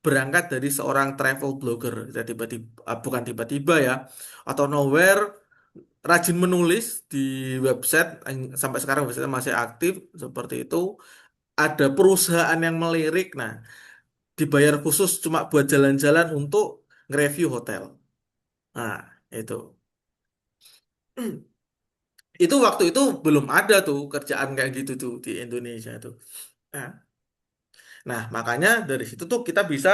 berangkat dari seorang travel blogger, saya tiba-tiba bukan tiba-tiba ya, atau nowhere rajin menulis di website sampai sekarang website masih aktif seperti itu. Ada perusahaan yang melirik, nah dibayar khusus cuma buat jalan-jalan untuk nge-review hotel. Nah, itu. Itu waktu itu belum ada tuh kerjaan kayak gitu tuh di Indonesia tuh. Nah, nah, makanya dari situ tuh kita bisa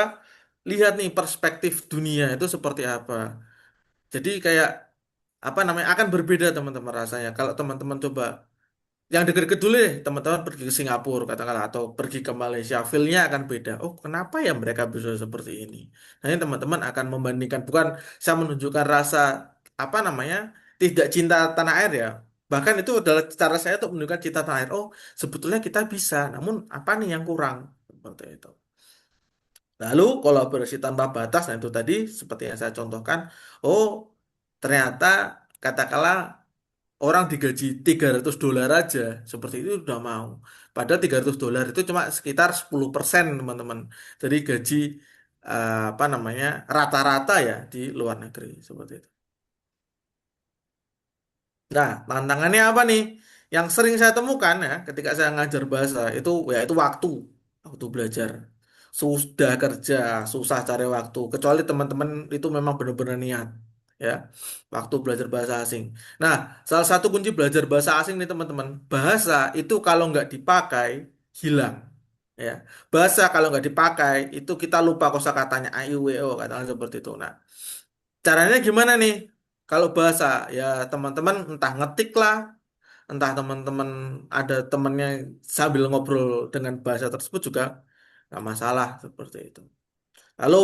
lihat nih perspektif dunia itu seperti apa. Jadi kayak apa namanya akan berbeda teman-teman rasanya. Kalau teman-teman coba yang deket-deket dulu deh, teman-teman pergi ke Singapura katakanlah atau pergi ke Malaysia, feel-nya akan beda. Oh, kenapa ya mereka bisa seperti ini? Nah, ini teman-teman akan membandingkan, bukan saya menunjukkan rasa apa namanya tidak cinta tanah air ya. Bahkan itu adalah cara saya untuk menunjukkan cinta tanah air. Oh, sebetulnya kita bisa, namun apa nih yang kurang? Seperti itu. Lalu kolaborasi tanpa batas, nah itu tadi seperti yang saya contohkan. Oh, ternyata katakanlah orang digaji $300 aja seperti itu udah mau. Padahal $300 itu cuma sekitar 10% teman-teman dari gaji apa namanya rata-rata ya di luar negeri seperti itu. Nah, tantangannya apa nih? Yang sering saya temukan ya ketika saya ngajar bahasa itu ya itu waktu belajar. Sudah kerja, susah cari waktu. Kecuali teman-teman itu memang benar-benar niat ya. Waktu belajar bahasa asing. Nah, salah satu kunci belajar bahasa asing nih teman-teman, bahasa itu kalau nggak dipakai hilang. Ya, bahasa kalau nggak dipakai itu kita lupa kosakatanya a, i, u, e, o, katakan seperti itu. Nah, caranya gimana nih? Kalau bahasa ya teman-teman entah ngetik lah, entah teman-teman ada temennya sambil ngobrol dengan bahasa tersebut juga nggak masalah seperti itu. Lalu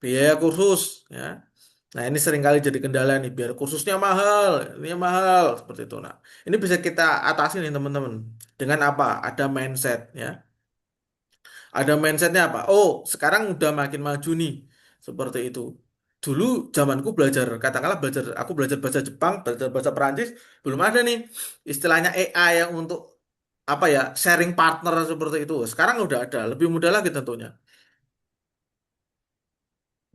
biaya kursus ya. Nah ini seringkali jadi kendala nih, biar kursusnya mahal, ini mahal seperti itu. Nah ini bisa kita atasi nih teman-teman dengan apa? Ada mindset ya. Ada mindsetnya apa? Oh, sekarang udah makin maju nih. Seperti itu. Dulu zamanku belajar, katakanlah aku belajar bahasa Jepang, belajar bahasa Perancis, belum ada nih istilahnya AI yang untuk apa ya, sharing partner seperti itu. Sekarang udah ada, lebih mudah lagi tentunya.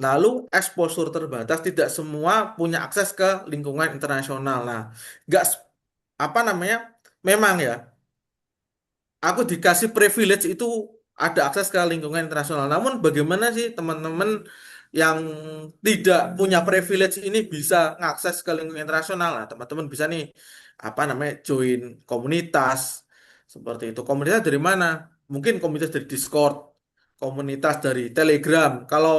Lalu exposure terbatas, tidak semua punya akses ke lingkungan internasional. Nah, nggak apa namanya? Memang ya, aku dikasih privilege itu ada akses ke lingkungan internasional. Namun bagaimana sih teman-teman yang tidak punya privilege ini bisa ngakses ke lingkungan internasional? Nah, teman-teman bisa nih apa namanya join komunitas seperti itu. Komunitas dari mana? Mungkin komunitas dari Discord, komunitas dari Telegram. Kalau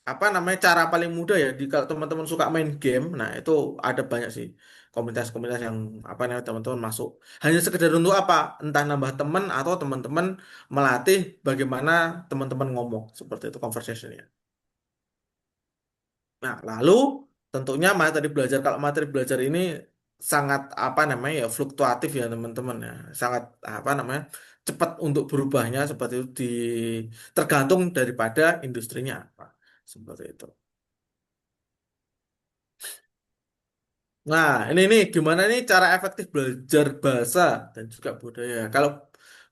apa namanya cara paling mudah ya di kalau teman-teman suka main game, nah itu ada banyak sih komunitas-komunitas yang apa namanya teman-teman masuk hanya sekedar untuk apa? Entah nambah teman atau teman-teman melatih bagaimana teman-teman ngomong seperti itu conversationnya. Nah, lalu tentunya materi belajar kalau materi belajar ini sangat apa namanya ya fluktuatif ya teman-teman ya, sangat apa namanya cepat untuk berubahnya seperti itu tergantung daripada industrinya apa seperti itu. Nah, ini nih gimana nih cara efektif belajar bahasa dan juga budaya. Kalau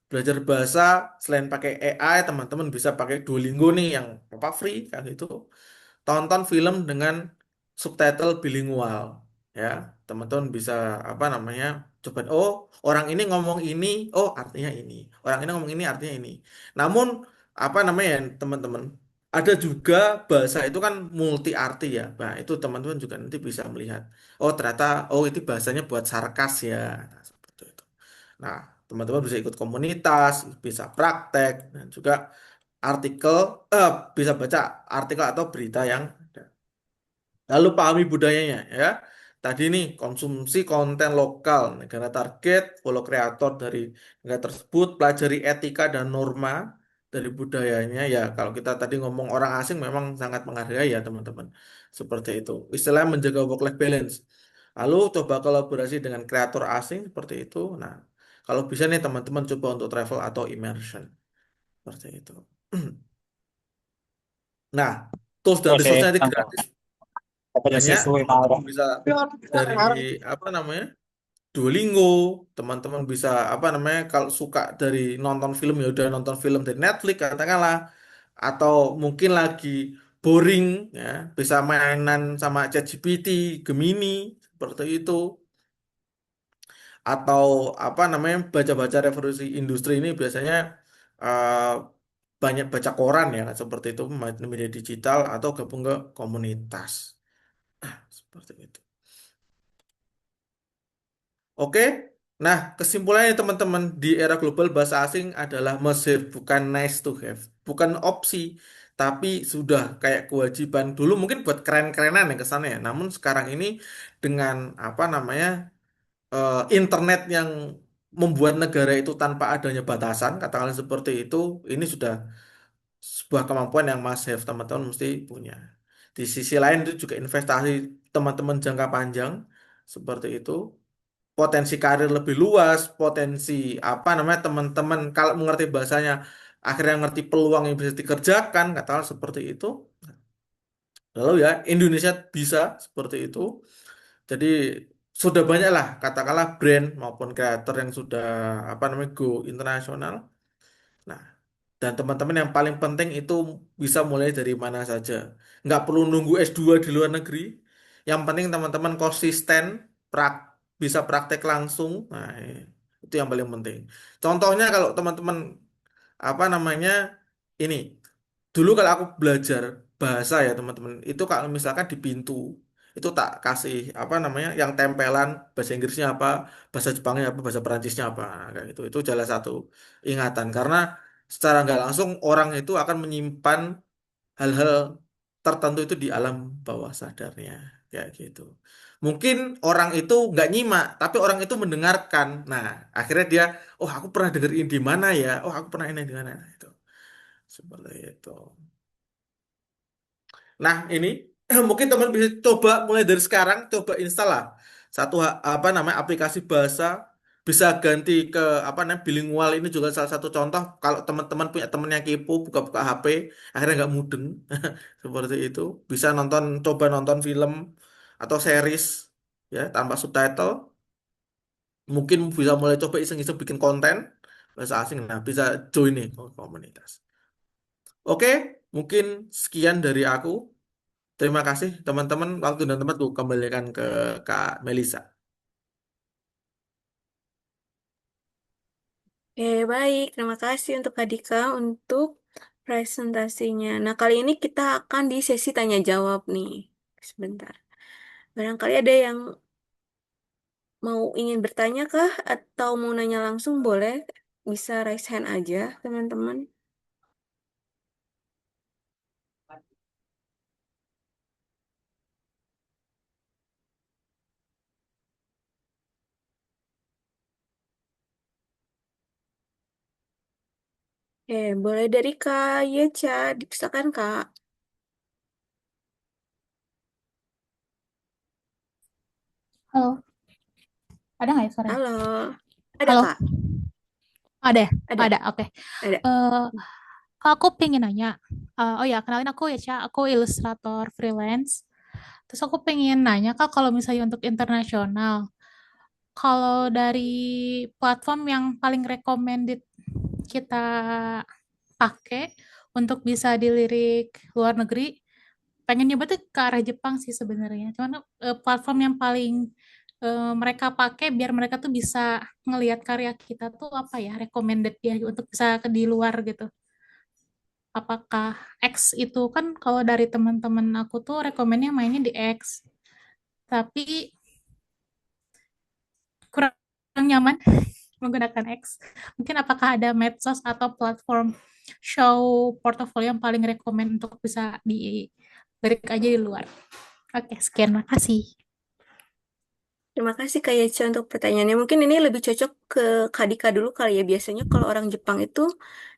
belajar bahasa selain pakai AI, teman-teman bisa pakai Duolingo nih yang apa free kan itu. Tonton film dengan subtitle bilingual ya. Teman-teman bisa apa namanya? Coba oh, orang ini ngomong ini, oh artinya ini. Orang ini ngomong ini artinya ini. Namun apa namanya teman-teman? Ada juga bahasa itu kan multi arti ya. Nah, itu teman-teman juga nanti bisa melihat. Oh, ternyata oh itu bahasanya buat sarkas ya. Nah, seperti itu. Nah, teman-teman bisa ikut komunitas, bisa praktek dan juga artikel bisa baca artikel atau berita yang ada. Lalu pahami budayanya ya. Tadi nih konsumsi konten lokal negara target, follow kreator dari negara tersebut, pelajari etika dan norma dari budayanya ya. Kalau kita tadi ngomong orang asing memang sangat menghargai ya teman-teman. Seperti itu. Istilah menjaga work life balance. Lalu coba kolaborasi dengan kreator asing seperti itu. Nah, kalau bisa nih teman-teman coba untuk travel atau immersion seperti itu. Nah, tools dan Oke, resource-nya nanti tangkap. gratis Katanya banyak. sesuai Teman-teman bisa dari apa namanya Duolingo. Teman-teman bisa apa namanya kalau suka dari nonton film ya udah nonton film dari Netflix katakanlah. Atau mungkin lagi boring ya bisa mainan sama ChatGPT, Gemini seperti itu. Atau apa namanya baca-baca revolusi industri ini biasanya banyak baca koran ya seperti itu, media digital atau gabung ke komunitas. Seperti itu. Oke. Nah, kesimpulannya teman-teman, di era global bahasa asing adalah must have, bukan nice to have. Bukan opsi, tapi sudah kayak kewajiban. Dulu mungkin buat keren-kerenan yang kesana ya. Namun sekarang ini dengan apa namanya internet yang membuat negara itu tanpa adanya batasan, katakanlah seperti itu, ini sudah sebuah kemampuan yang must have teman-teman mesti punya. Di sisi lain itu juga investasi teman-teman jangka panjang seperti itu, potensi karir lebih luas, potensi apa namanya teman-teman kalau mengerti bahasanya akhirnya ngerti peluang yang bisa dikerjakan, katakanlah seperti itu. Lalu ya Indonesia bisa seperti itu. Jadi sudah banyak lah katakanlah brand maupun kreator yang sudah apa namanya go internasional. Nah, dan teman-teman yang paling penting itu bisa mulai dari mana saja. Nggak perlu nunggu S2 di luar negeri. Yang penting teman-teman konsisten, bisa praktek langsung. Nah, itu yang paling penting. Contohnya kalau teman-teman apa namanya ini dulu kalau aku belajar bahasa ya teman-teman itu kalau misalkan di pintu itu tak kasih apa namanya yang tempelan bahasa Inggrisnya apa, bahasa Jepangnya apa, bahasa Perancisnya apa. Nah, kayak gitu itu salah satu ingatan karena secara nggak langsung orang itu akan menyimpan hal-hal tertentu itu di alam bawah sadarnya kayak gitu. Mungkin orang itu nggak nyimak, tapi orang itu mendengarkan. Nah, akhirnya dia, oh aku pernah denger ini di mana ya? Oh aku pernah ini di mana? Nah, itu seperti itu. Nah, ini mungkin teman bisa coba mulai dari sekarang, coba install lah satu apa namanya aplikasi bahasa bisa ganti ke apa namanya bilingual ini juga salah satu contoh kalau teman-teman punya teman yang kepo buka-buka HP akhirnya nggak mudeng seperti itu bisa nonton coba nonton film atau series ya tanpa subtitle mungkin bisa mulai coba iseng-iseng bikin konten bahasa asing nah bisa join nih komunitas oke mungkin sekian dari aku. Terima kasih teman-teman. Waktu dan tempat gue kembalikan ke Kak Melisa. Baik. Terima kasih untuk Kak Dika untuk presentasinya. Nah, kali ini kita akan di sesi tanya jawab nih. Sebentar. Barangkali ada yang mau ingin bertanya kah? Atau mau nanya langsung boleh. Bisa raise hand aja, teman-teman. Boleh dari Kak Yeca. Dipersilakan, Kak. Halo, ada nggak ya suaranya? Halo. Ada, Halo, Kak? ada ya? Ada. Ada, oke. Ada. Eh, aku pengen nanya, oh ya, kenalin aku ya, Ca. Aku ilustrator freelance. Terus aku pengen nanya, Kak, kalau misalnya untuk internasional, kalau dari platform yang paling recommended kita pakai untuk bisa dilirik luar negeri, pengen nyoba tuh ke arah Jepang sih sebenarnya. Cuman platform yang paling mereka pakai biar mereka tuh bisa ngelihat karya kita tuh apa ya, recommended ya untuk bisa ke di luar gitu. Apakah X itu kan kalau dari teman-teman aku tuh rekomennya mainnya di X, tapi kurang nyaman menggunakan X. Mungkin apakah ada medsos atau platform show portofolio yang paling rekomend untuk bisa dilirik aja di luar. Oke, sekian, makasih. Terima kasih Kak Yeca untuk pertanyaannya. Mungkin ini lebih cocok ke Kak Dika dulu kali ya. Biasanya kalau orang Jepang itu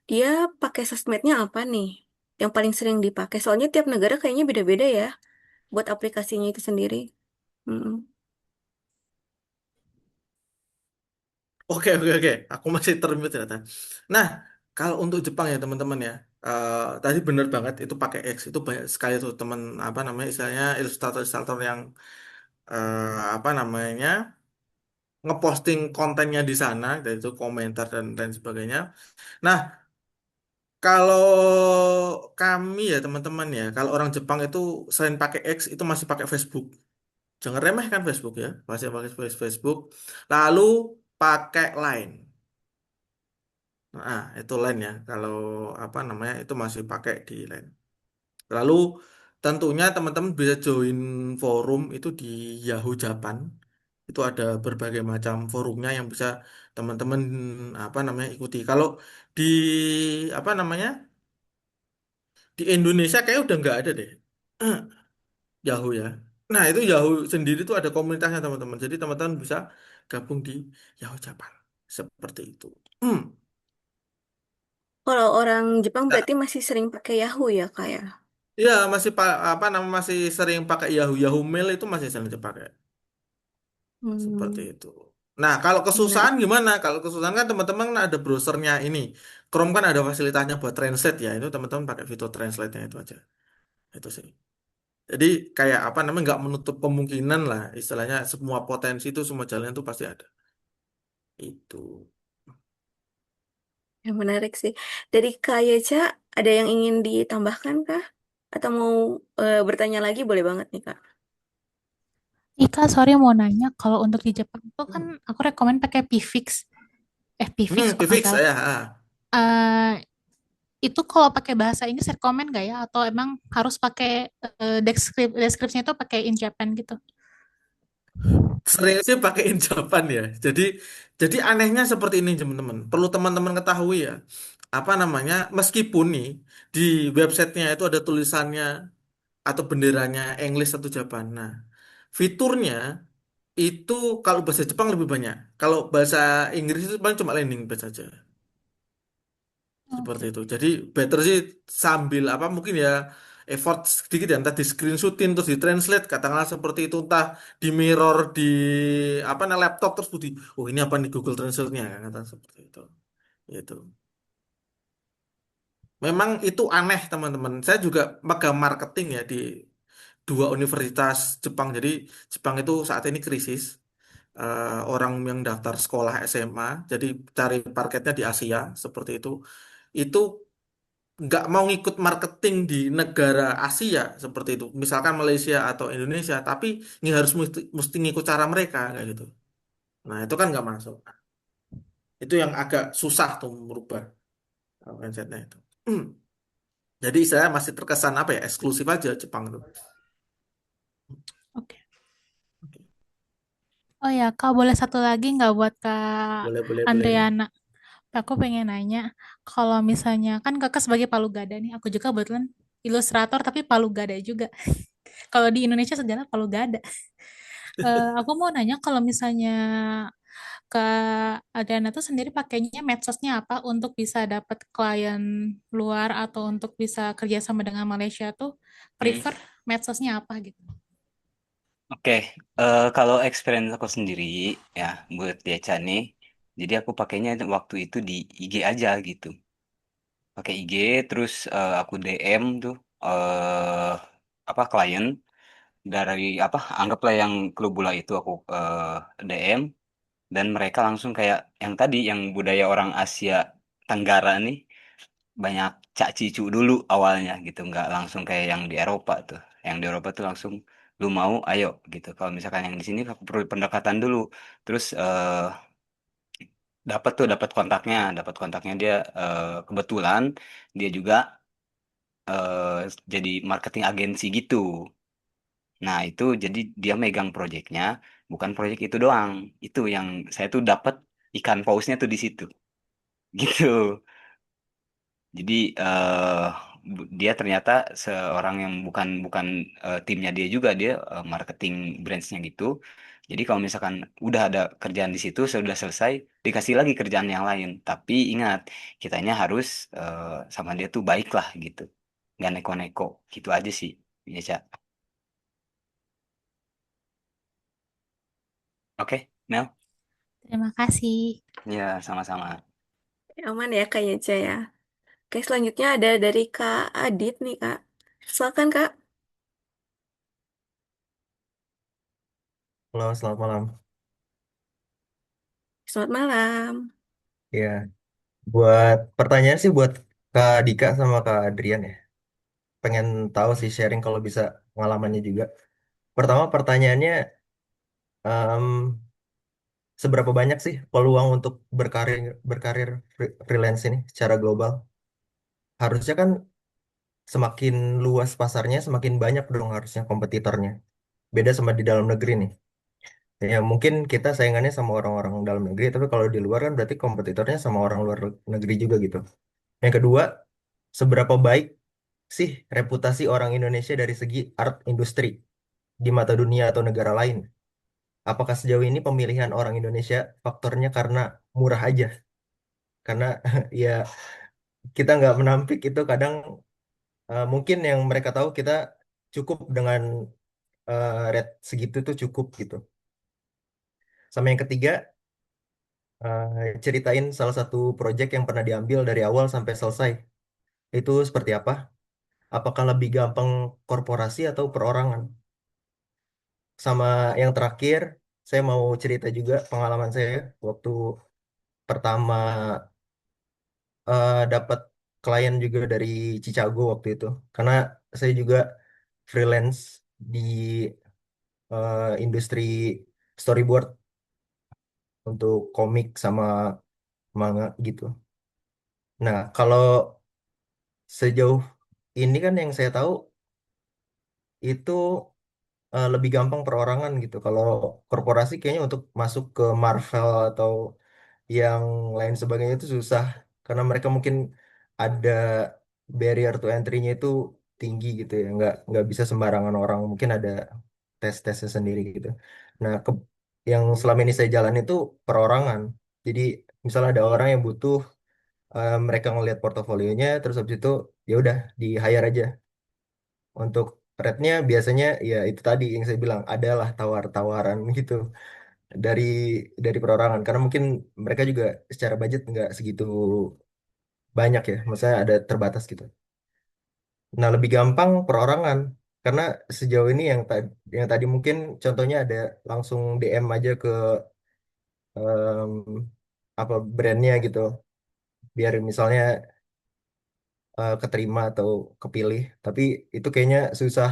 dia pakai sosmednya apa nih? Yang paling sering dipakai. Soalnya tiap negara kayaknya beda-beda ya buat aplikasinya itu sendiri. Mm. Oke, oke, oke. Aku masih termute ternyata. Nah, kalau untuk Jepang ya teman-teman ya, tadi benar banget itu pakai X itu banyak sekali tuh teman apa namanya istilahnya ilustrator-ilustrator yang apa namanya ngeposting kontennya di sana, dan itu komentar dan lain sebagainya. Nah, kalau kami ya teman-teman ya, kalau orang Jepang itu selain pakai X itu masih pakai Facebook. Jangan remehkan Facebook ya, masih pakai Facebook. Lalu pakai Line. Nah, itu Line ya. Kalau apa namanya itu masih pakai di Line. Lalu tentunya teman-teman bisa join forum itu di Yahoo Japan. Itu ada berbagai macam forumnya yang bisa teman-teman apa namanya ikuti. Kalau di apa namanya di Indonesia kayak udah nggak ada deh. Yahoo ya. Nah, itu Yahoo sendiri tuh ada komunitasnya teman-teman. Jadi teman-teman bisa gabung di Yahoo Japan. Seperti itu. Hmm. Kalau orang Jepang Nah, berarti masih sering pakai Yahoo ya, Kak ya? ya masih apa nama masih sering pakai Yahoo Yahoo Mail itu masih sering dipakai. Seperti Hmm, itu. Nah, kalau kesusahan menarik. gimana? Kalau kesusahan kan teman-teman kan ada browsernya ini. Chrome kan ada fasilitasnya buat translate ya. Itu teman-teman pakai fitur translate-nya itu aja. Itu sih. Jadi kayak apa namanya nggak menutup kemungkinan lah. Istilahnya semua potensi itu semua jalan itu pasti ada. Itu. Yang menarik sih. Dari Kak Yeca, ada yang ingin ditambahkan kah? Atau mau bertanya lagi boleh banget nih, Kak. Ika, sorry mau nanya, kalau untuk di Jepang tuh kan aku rekomen pakai Pfix. Pfix kalau nggak Fix salah. saya. Eh, itu kalau pakai bahasa Inggris rekomen nggak ya? Atau emang harus pakai deskripsinya itu pakai in Japan gitu? Sering sih pakai Japan ya. Jadi anehnya seperti ini teman-teman. Perlu teman-teman ketahui ya. Apa namanya? Meskipun nih di websitenya itu ada tulisannya atau benderanya English atau Japan. Nah, fiturnya itu kalau bahasa Jepang lebih banyak. Kalau bahasa Inggris itu paling cuma landing page saja. Seperti Oke. itu. Jadi better sih sambil apa mungkin ya effort sedikit ya entah di screenshotin terus di translate katakanlah seperti itu entah di mirror di apa nah laptop terus budi oh ini apa nih Google Translate-nya kan kata seperti itu. Itu. Memang itu aneh teman-teman. Saya juga megang marketing ya di dua universitas Jepang. Jadi Jepang itu saat ini krisis. Orang yang daftar sekolah SMA, jadi cari parketnya di Asia seperti itu nggak mau ngikut marketing di negara Asia seperti itu, misalkan Malaysia atau Indonesia, tapi ini harus mesti ngikut cara mereka kayak gitu. Nah itu kan nggak masuk. Itu yang agak susah tuh merubah mindsetnya itu. Jadi saya masih terkesan apa ya eksklusif aja Jepang itu. Oke. Oh ya, Kak, boleh satu lagi nggak buat Kak Boleh boleh boleh. Andriana? Aku pengen nanya, kalau misalnya kan kakak sebagai Palu Gada nih, aku juga kebetulan ilustrator tapi Palu Gada juga. Kalau di Indonesia segala Palu Gada. Aku mau nanya kalau misalnya Kak Adriana tuh sendiri pakainya medsosnya apa untuk bisa dapat klien luar atau untuk bisa kerjasama dengan Malaysia tuh Hmm. prefer medsosnya apa gitu? Oke, kalau experience aku sendiri ya buat Deca nih, jadi aku pakainya waktu itu di IG aja gitu. Pakai IG, terus aku DM tuh eh apa klien dari apa anggaplah yang klub bola itu aku DM dan mereka langsung kayak yang tadi yang budaya orang Asia Tenggara nih banyak cak cicu dulu awalnya gitu nggak langsung kayak yang di Eropa tuh yang di Eropa tuh langsung lu mau ayo gitu kalau misalkan yang di sini aku perlu pendekatan dulu terus dapat kontaknya dia kebetulan dia juga jadi marketing agensi gitu. Nah, itu jadi dia megang proyeknya, bukan proyek itu doang. Itu yang saya tuh dapat ikan pausnya tuh di situ. Gitu. Jadi dia ternyata seorang yang bukan bukan timnya dia juga dia marketing branchnya gitu. Jadi kalau misalkan udah ada kerjaan di situ sudah selesai dikasih lagi kerjaan yang lain. Tapi ingat kitanya harus sama dia tuh baik lah gitu. Nggak neko-neko gitu aja sih. Ya, Cak. Oke, Mel. Terima kasih. Ya, sama-sama. Aman ya Kak Yeca ya. Oke, selanjutnya ada dari Kak Adit nih, Kak. Silakan, Kak. Halo, selamat malam. Selamat malam. Ya, buat pertanyaan sih buat Kak Dika sama Kak Adrian ya. Pengen tahu sih sharing kalau bisa pengalamannya juga. Pertama pertanyaannya, em, seberapa banyak sih peluang untuk berkarir berkarir freelance ini secara global? Harusnya kan semakin luas pasarnya, semakin banyak dong harusnya kompetitornya. Beda sama di dalam negeri nih. Ya mungkin kita saingannya sama orang-orang dalam negeri, tapi kalau di luar kan berarti kompetitornya sama orang luar negeri juga gitu. Yang kedua, seberapa baik sih reputasi orang Indonesia dari segi art industri di mata dunia atau negara lain? Apakah sejauh ini pemilihan orang Indonesia faktornya karena murah aja? Karena ya kita nggak menampik itu kadang mungkin yang mereka tahu kita cukup dengan rate segitu tuh cukup gitu. Sama yang ketiga, ceritain salah satu project yang pernah diambil dari awal sampai selesai. Itu seperti apa? Apakah lebih gampang korporasi atau perorangan? Sama yang terakhir, saya mau cerita juga pengalaman saya waktu pertama dapat klien juga dari Chicago waktu itu. Karena saya juga freelance di industri storyboard untuk komik sama manga gitu. Nah, kalau sejauh ini kan yang saya tahu itu lebih gampang perorangan gitu. Kalau korporasi kayaknya untuk masuk ke Marvel atau yang lain sebagainya itu susah karena mereka mungkin ada barrier to entry-nya itu tinggi gitu ya. Nggak bisa sembarangan orang. Mungkin ada tes-tesnya sendiri gitu. Nah, yang selama ini saya jalan itu perorangan. Jadi misalnya ada orang yang butuh mereka ngelihat portofolionya terus habis itu ya udah di hire aja. Untuk rate-nya biasanya ya itu tadi yang saya bilang adalah tawar-tawaran gitu dari perorangan karena mungkin mereka juga secara budget nggak segitu banyak ya, maksudnya ada terbatas gitu. Nah, lebih gampang perorangan karena sejauh ini yang tadi mungkin contohnya ada langsung DM aja ke em, apa brandnya gitu biar misalnya keterima atau kepilih, tapi itu kayaknya susah.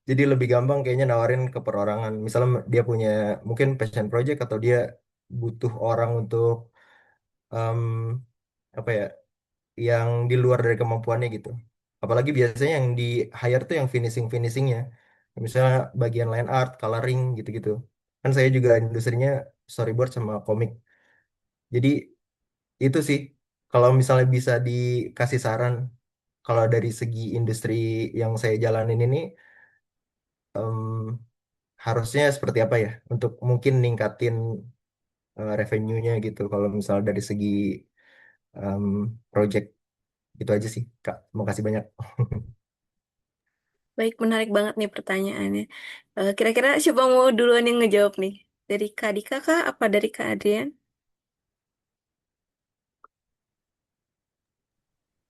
Jadi lebih gampang kayaknya nawarin ke perorangan. Misalnya dia punya mungkin passion project atau dia butuh orang untuk em, apa ya, yang di luar dari kemampuannya gitu. Apalagi biasanya yang di hire tuh yang finishingnya. Misalnya bagian line art, coloring gitu-gitu. Kan saya juga industrinya storyboard sama komik. Jadi itu sih kalau misalnya bisa dikasih saran kalau dari segi industri yang saya jalanin ini em, harusnya seperti apa ya untuk mungkin ningkatin revenue-nya gitu kalau misal dari segi project itu aja sih Kak. Makasih banyak. Baik, menarik banget nih pertanyaannya. Kira-kira siapa mau duluan yang ngejawab nih? Dari Kak Dika kah? Apa dari Kak Adrian?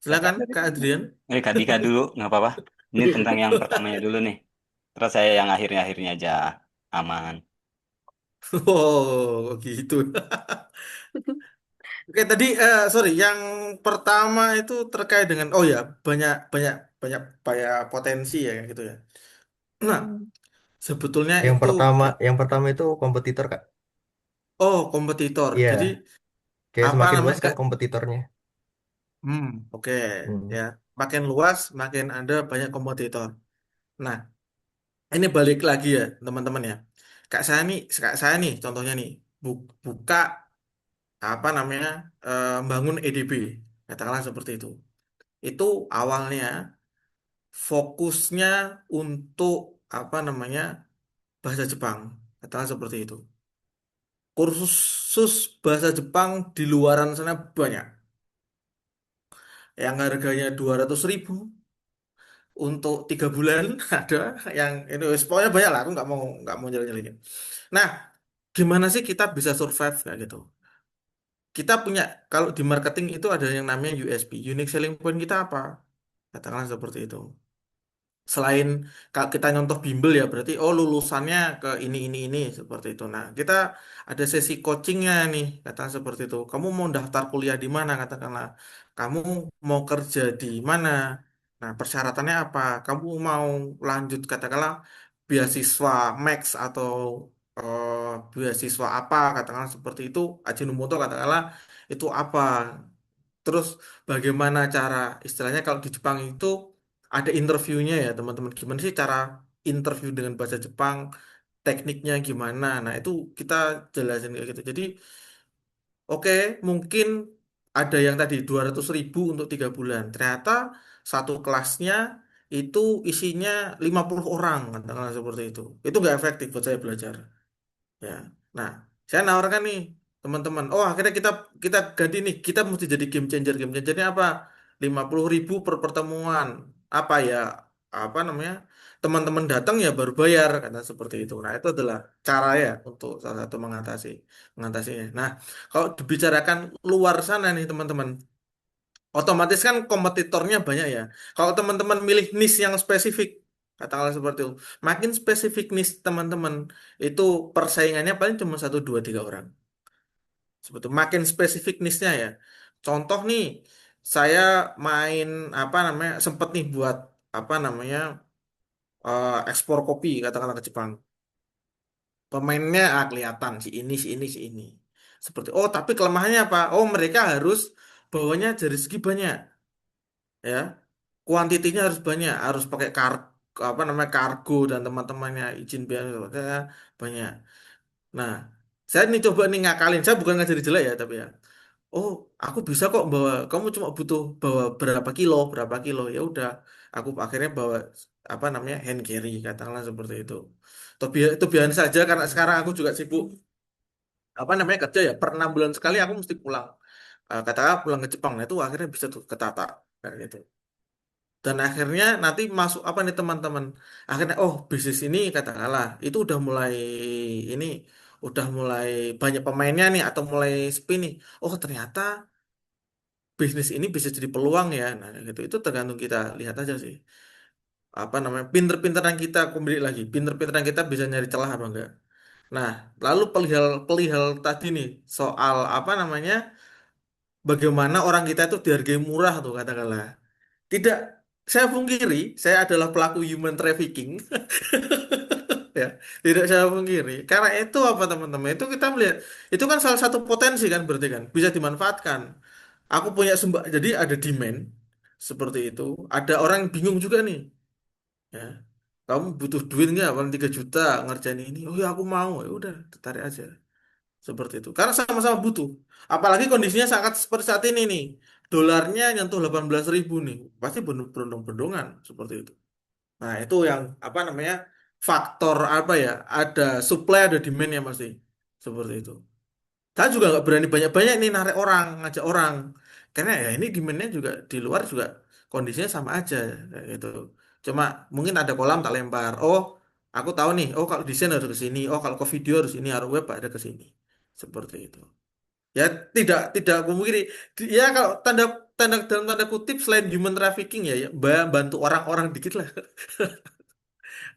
Silakan Dari Kak Adrian. Kak Dika dulu, nggak apa-apa. Ini tentang yang pertamanya dulu nih. Terus saya yang akhirnya aja aman. Oh, gitu. Oke, tadi sorry, yang pertama itu terkait dengan oh ya banyak banyak banyak banyak potensi ya kayak gitu ya. Nah, Hmm. sebetulnya Yang itu pertama, yang pertama itu kompetitor Kak. oh kompetitor. Iya, Jadi kayak apa semakin namanya? luas kan kompetitornya. Oke Hmm. ya. Makin luas, makin ada banyak kompetitor. Nah, ini balik lagi ya teman-teman ya. Kak saya nih, contohnya nih, buka apa namanya, bangun EDB, katakanlah seperti itu. Itu awalnya fokusnya untuk apa namanya bahasa Jepang, katakan seperti itu. Kursus bahasa Jepang di luaran sana banyak, yang harganya 200.000 untuk 3 bulan ada, yang ini pokoknya banyak lah. Aku nggak mau jalan-jalan. Nah, gimana sih kita bisa survive kayak gitu? Kita punya kalau di marketing itu ada yang namanya USP, unique selling point kita apa? Katakanlah seperti itu. Selain kalau kita nyontoh bimbel ya berarti oh lulusannya ke ini seperti itu. Nah, kita ada sesi coachingnya nih, katakan seperti itu. Kamu mau daftar kuliah di mana katakanlah. Kamu mau kerja di mana? Nah, persyaratannya apa? Kamu mau lanjut katakanlah beasiswa Max atau beasiswa apa, katakanlah seperti itu, Ajinomoto katakanlah itu apa. Terus bagaimana cara istilahnya kalau di Jepang itu ada interviewnya ya teman-teman. Gimana sih cara interview dengan bahasa Jepang, tekniknya gimana. Nah itu kita jelasin kayak gitu. Jadi oke, mungkin ada yang tadi 200.000 untuk 3 bulan. Ternyata satu kelasnya itu isinya 50 orang, katakanlah seperti itu. Itu nggak efektif buat saya belajar. Ya. Nah, saya nawarkan nih teman-teman. Oh, akhirnya kita kita ganti nih. Kita mesti jadi game changer. Game changernya apa? 50.000 per pertemuan. Apa ya? Apa namanya? Teman-teman datang ya baru bayar karena seperti itu. Nah, itu adalah cara ya untuk salah satu mengatasinya. Nah, kalau dibicarakan luar sana nih teman-teman, otomatis kan kompetitornya banyak ya. Kalau teman-teman milih niche yang spesifik, katakanlah seperti itu, makin spesifik niche teman-teman, itu persaingannya paling cuma satu, dua, tiga orang. Sebetulnya makin spesifik niche-nya ya. Contoh nih, saya main apa namanya, sempet nih buat apa namanya ekspor kopi katakanlah ke Jepang. Pemainnya kelihatan si ini, si ini, si ini. Seperti oh tapi kelemahannya apa? Oh mereka harus bawanya dari segi banyak ya. Kuantitinya harus banyak, harus pakai apa namanya kargo dan teman-temannya izin biaya banyak. Nah, saya nih coba nih ngakalin, saya bukan ngajari jelek ya tapi ya. Oh, aku bisa kok bawa. Kamu cuma butuh bawa berapa kilo. Ya udah, aku akhirnya bawa apa namanya hand carry katakanlah seperti itu. Itu biasa saja karena sekarang aku juga sibuk apa namanya kerja ya. Per 6 bulan sekali aku mesti pulang. Katakan pulang ke Jepang, nah itu akhirnya bisa tuh ketata kayak gitu. Dan akhirnya nanti masuk apa nih teman-teman? Akhirnya oh bisnis ini katakanlah itu ini udah mulai banyak pemainnya nih atau mulai sepi nih. Oh ternyata bisnis ini bisa jadi peluang ya. Nah gitu itu tergantung kita lihat aja sih. Apa namanya? Pinter-pinteran kita kembali lagi. Pinter-pinteran kita bisa nyari celah apa enggak. Nah lalu pelihal tadi nih soal apa namanya? Bagaimana orang kita itu dihargai murah tuh katakanlah. Tidak, saya pungkiri, saya adalah pelaku human trafficking, ya. Tidak saya pungkiri. Karena itu apa teman-teman? Itu kita melihat, itu kan salah satu potensi kan berarti kan, bisa dimanfaatkan. Aku punya jadi ada demand seperti itu. Ada orang yang bingung juga nih, ya. Kamu butuh duit nggak? Paling 3 juta ngerjain ini. Oh ya aku mau, ya udah, tertarik aja. Seperti itu. Karena sama-sama butuh. Apalagi kondisinya sangat seperti saat ini nih. Dolarnya nyentuh 18.000 nih. Pasti berondong-bendongan seperti itu. Nah, itu yang apa namanya? Faktor apa ya? Ada supply ada demand ya pasti. Seperti itu. Saya juga nggak berani banyak-banyak nih narik orang, ngajak orang. Karena ya ini demandnya juga di luar juga kondisinya sama aja kayak gitu. Cuma mungkin ada kolam tak lempar. Oh, aku tahu nih. Oh, kalau desain harus ke sini. Oh, kalau ke video harus ini, harus web ada ke sini. Seperti itu. Ya tidak memungkiri. Ya kalau tanda tanda dalam tanda kutip selain human trafficking ya, ya bantu orang-orang dikit lah.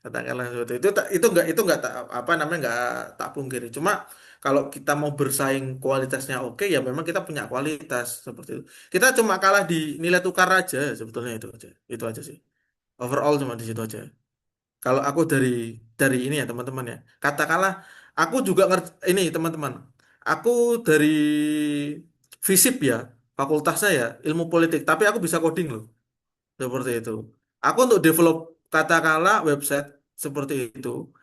Katakanlah seperti itu nggak apa namanya nggak tak pungkiri. Cuma kalau kita mau bersaing kualitasnya oke ya memang kita punya kualitas seperti itu. Kita cuma kalah di nilai tukar aja sebetulnya itu aja sih. Overall cuma di situ aja. Kalau aku dari ini ya teman-teman ya. Katakanlah aku juga ngerti ini teman-teman. Aku dari FISIP ya fakultasnya ya ilmu politik. Tapi aku bisa coding loh seperti itu. Aku untuk develop katakanlah website seperti itu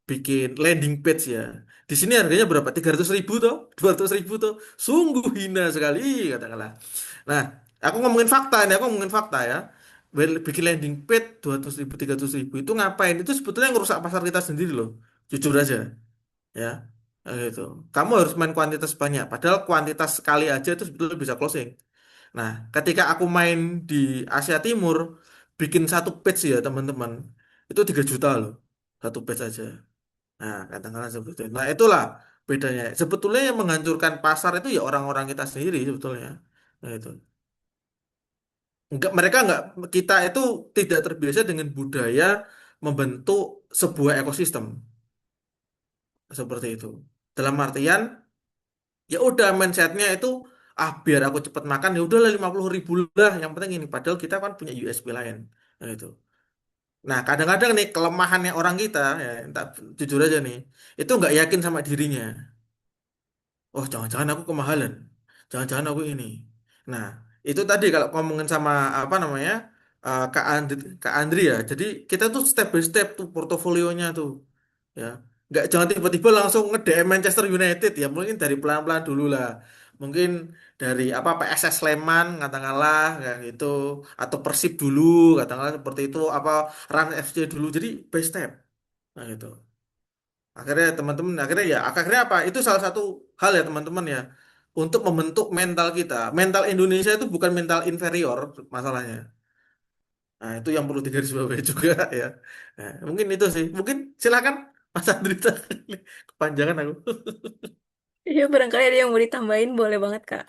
bikin landing page ya. Di sini harganya berapa? 300.000 toh? 200.000 toh? Sungguh hina sekali katakanlah. Nah, aku ngomongin fakta ini, aku ngomongin fakta ya. Bikin landing page 200.000, 300.000 itu ngapain? Itu sebetulnya ngerusak pasar kita sendiri loh. Jujur aja ya. Nah, gitu. Kamu harus main kuantitas banyak, padahal kuantitas sekali aja itu sebetulnya bisa closing. Nah, ketika aku main di Asia Timur, bikin satu page ya teman-teman, itu 3 juta loh, satu page aja. Nah, katakanlah seperti itu. Nah, itulah bedanya. Sebetulnya yang menghancurkan pasar itu ya orang-orang kita sendiri sebetulnya. Nah, itu. Mereka kita itu tidak terbiasa dengan budaya membentuk sebuah ekosistem seperti itu. Dalam artian, ya udah mindsetnya itu biar aku cepat makan ya udahlah 50.000 lah yang penting ini padahal kita kan punya USP lain. Nah, itu. Nah, kadang-kadang nih kelemahannya orang kita, ya, tak, jujur aja nih, itu nggak yakin sama dirinya. Oh, jangan-jangan aku kemahalan. Jangan-jangan aku ini. Nah, itu tadi kalau ngomongin sama apa namanya Kak Andri ya. Jadi kita tuh step by step tuh portofolionya tuh, ya. Nggak jangan tiba-tiba langsung nge-DM Manchester United ya. Mungkin dari pelan-pelan dulu lah. Mungkin dari apa PSS Sleman katakanlah kayak gitu, atau Persib dulu katakanlah seperti itu, apa Rans FC dulu. Jadi by step. Nah, gitu. Akhirnya teman-teman akhirnya ya akhirnya apa? Itu salah satu hal ya teman-teman ya untuk membentuk mental kita. Mental Indonesia itu bukan mental inferior masalahnya. Nah, itu yang perlu digarisbawahi juga ya. Nah, mungkin itu sih. Mungkin silakan Mas Andrita. Kepanjangan aku. Ya, barangkali ada yang mau ditambahin, boleh banget, Kak.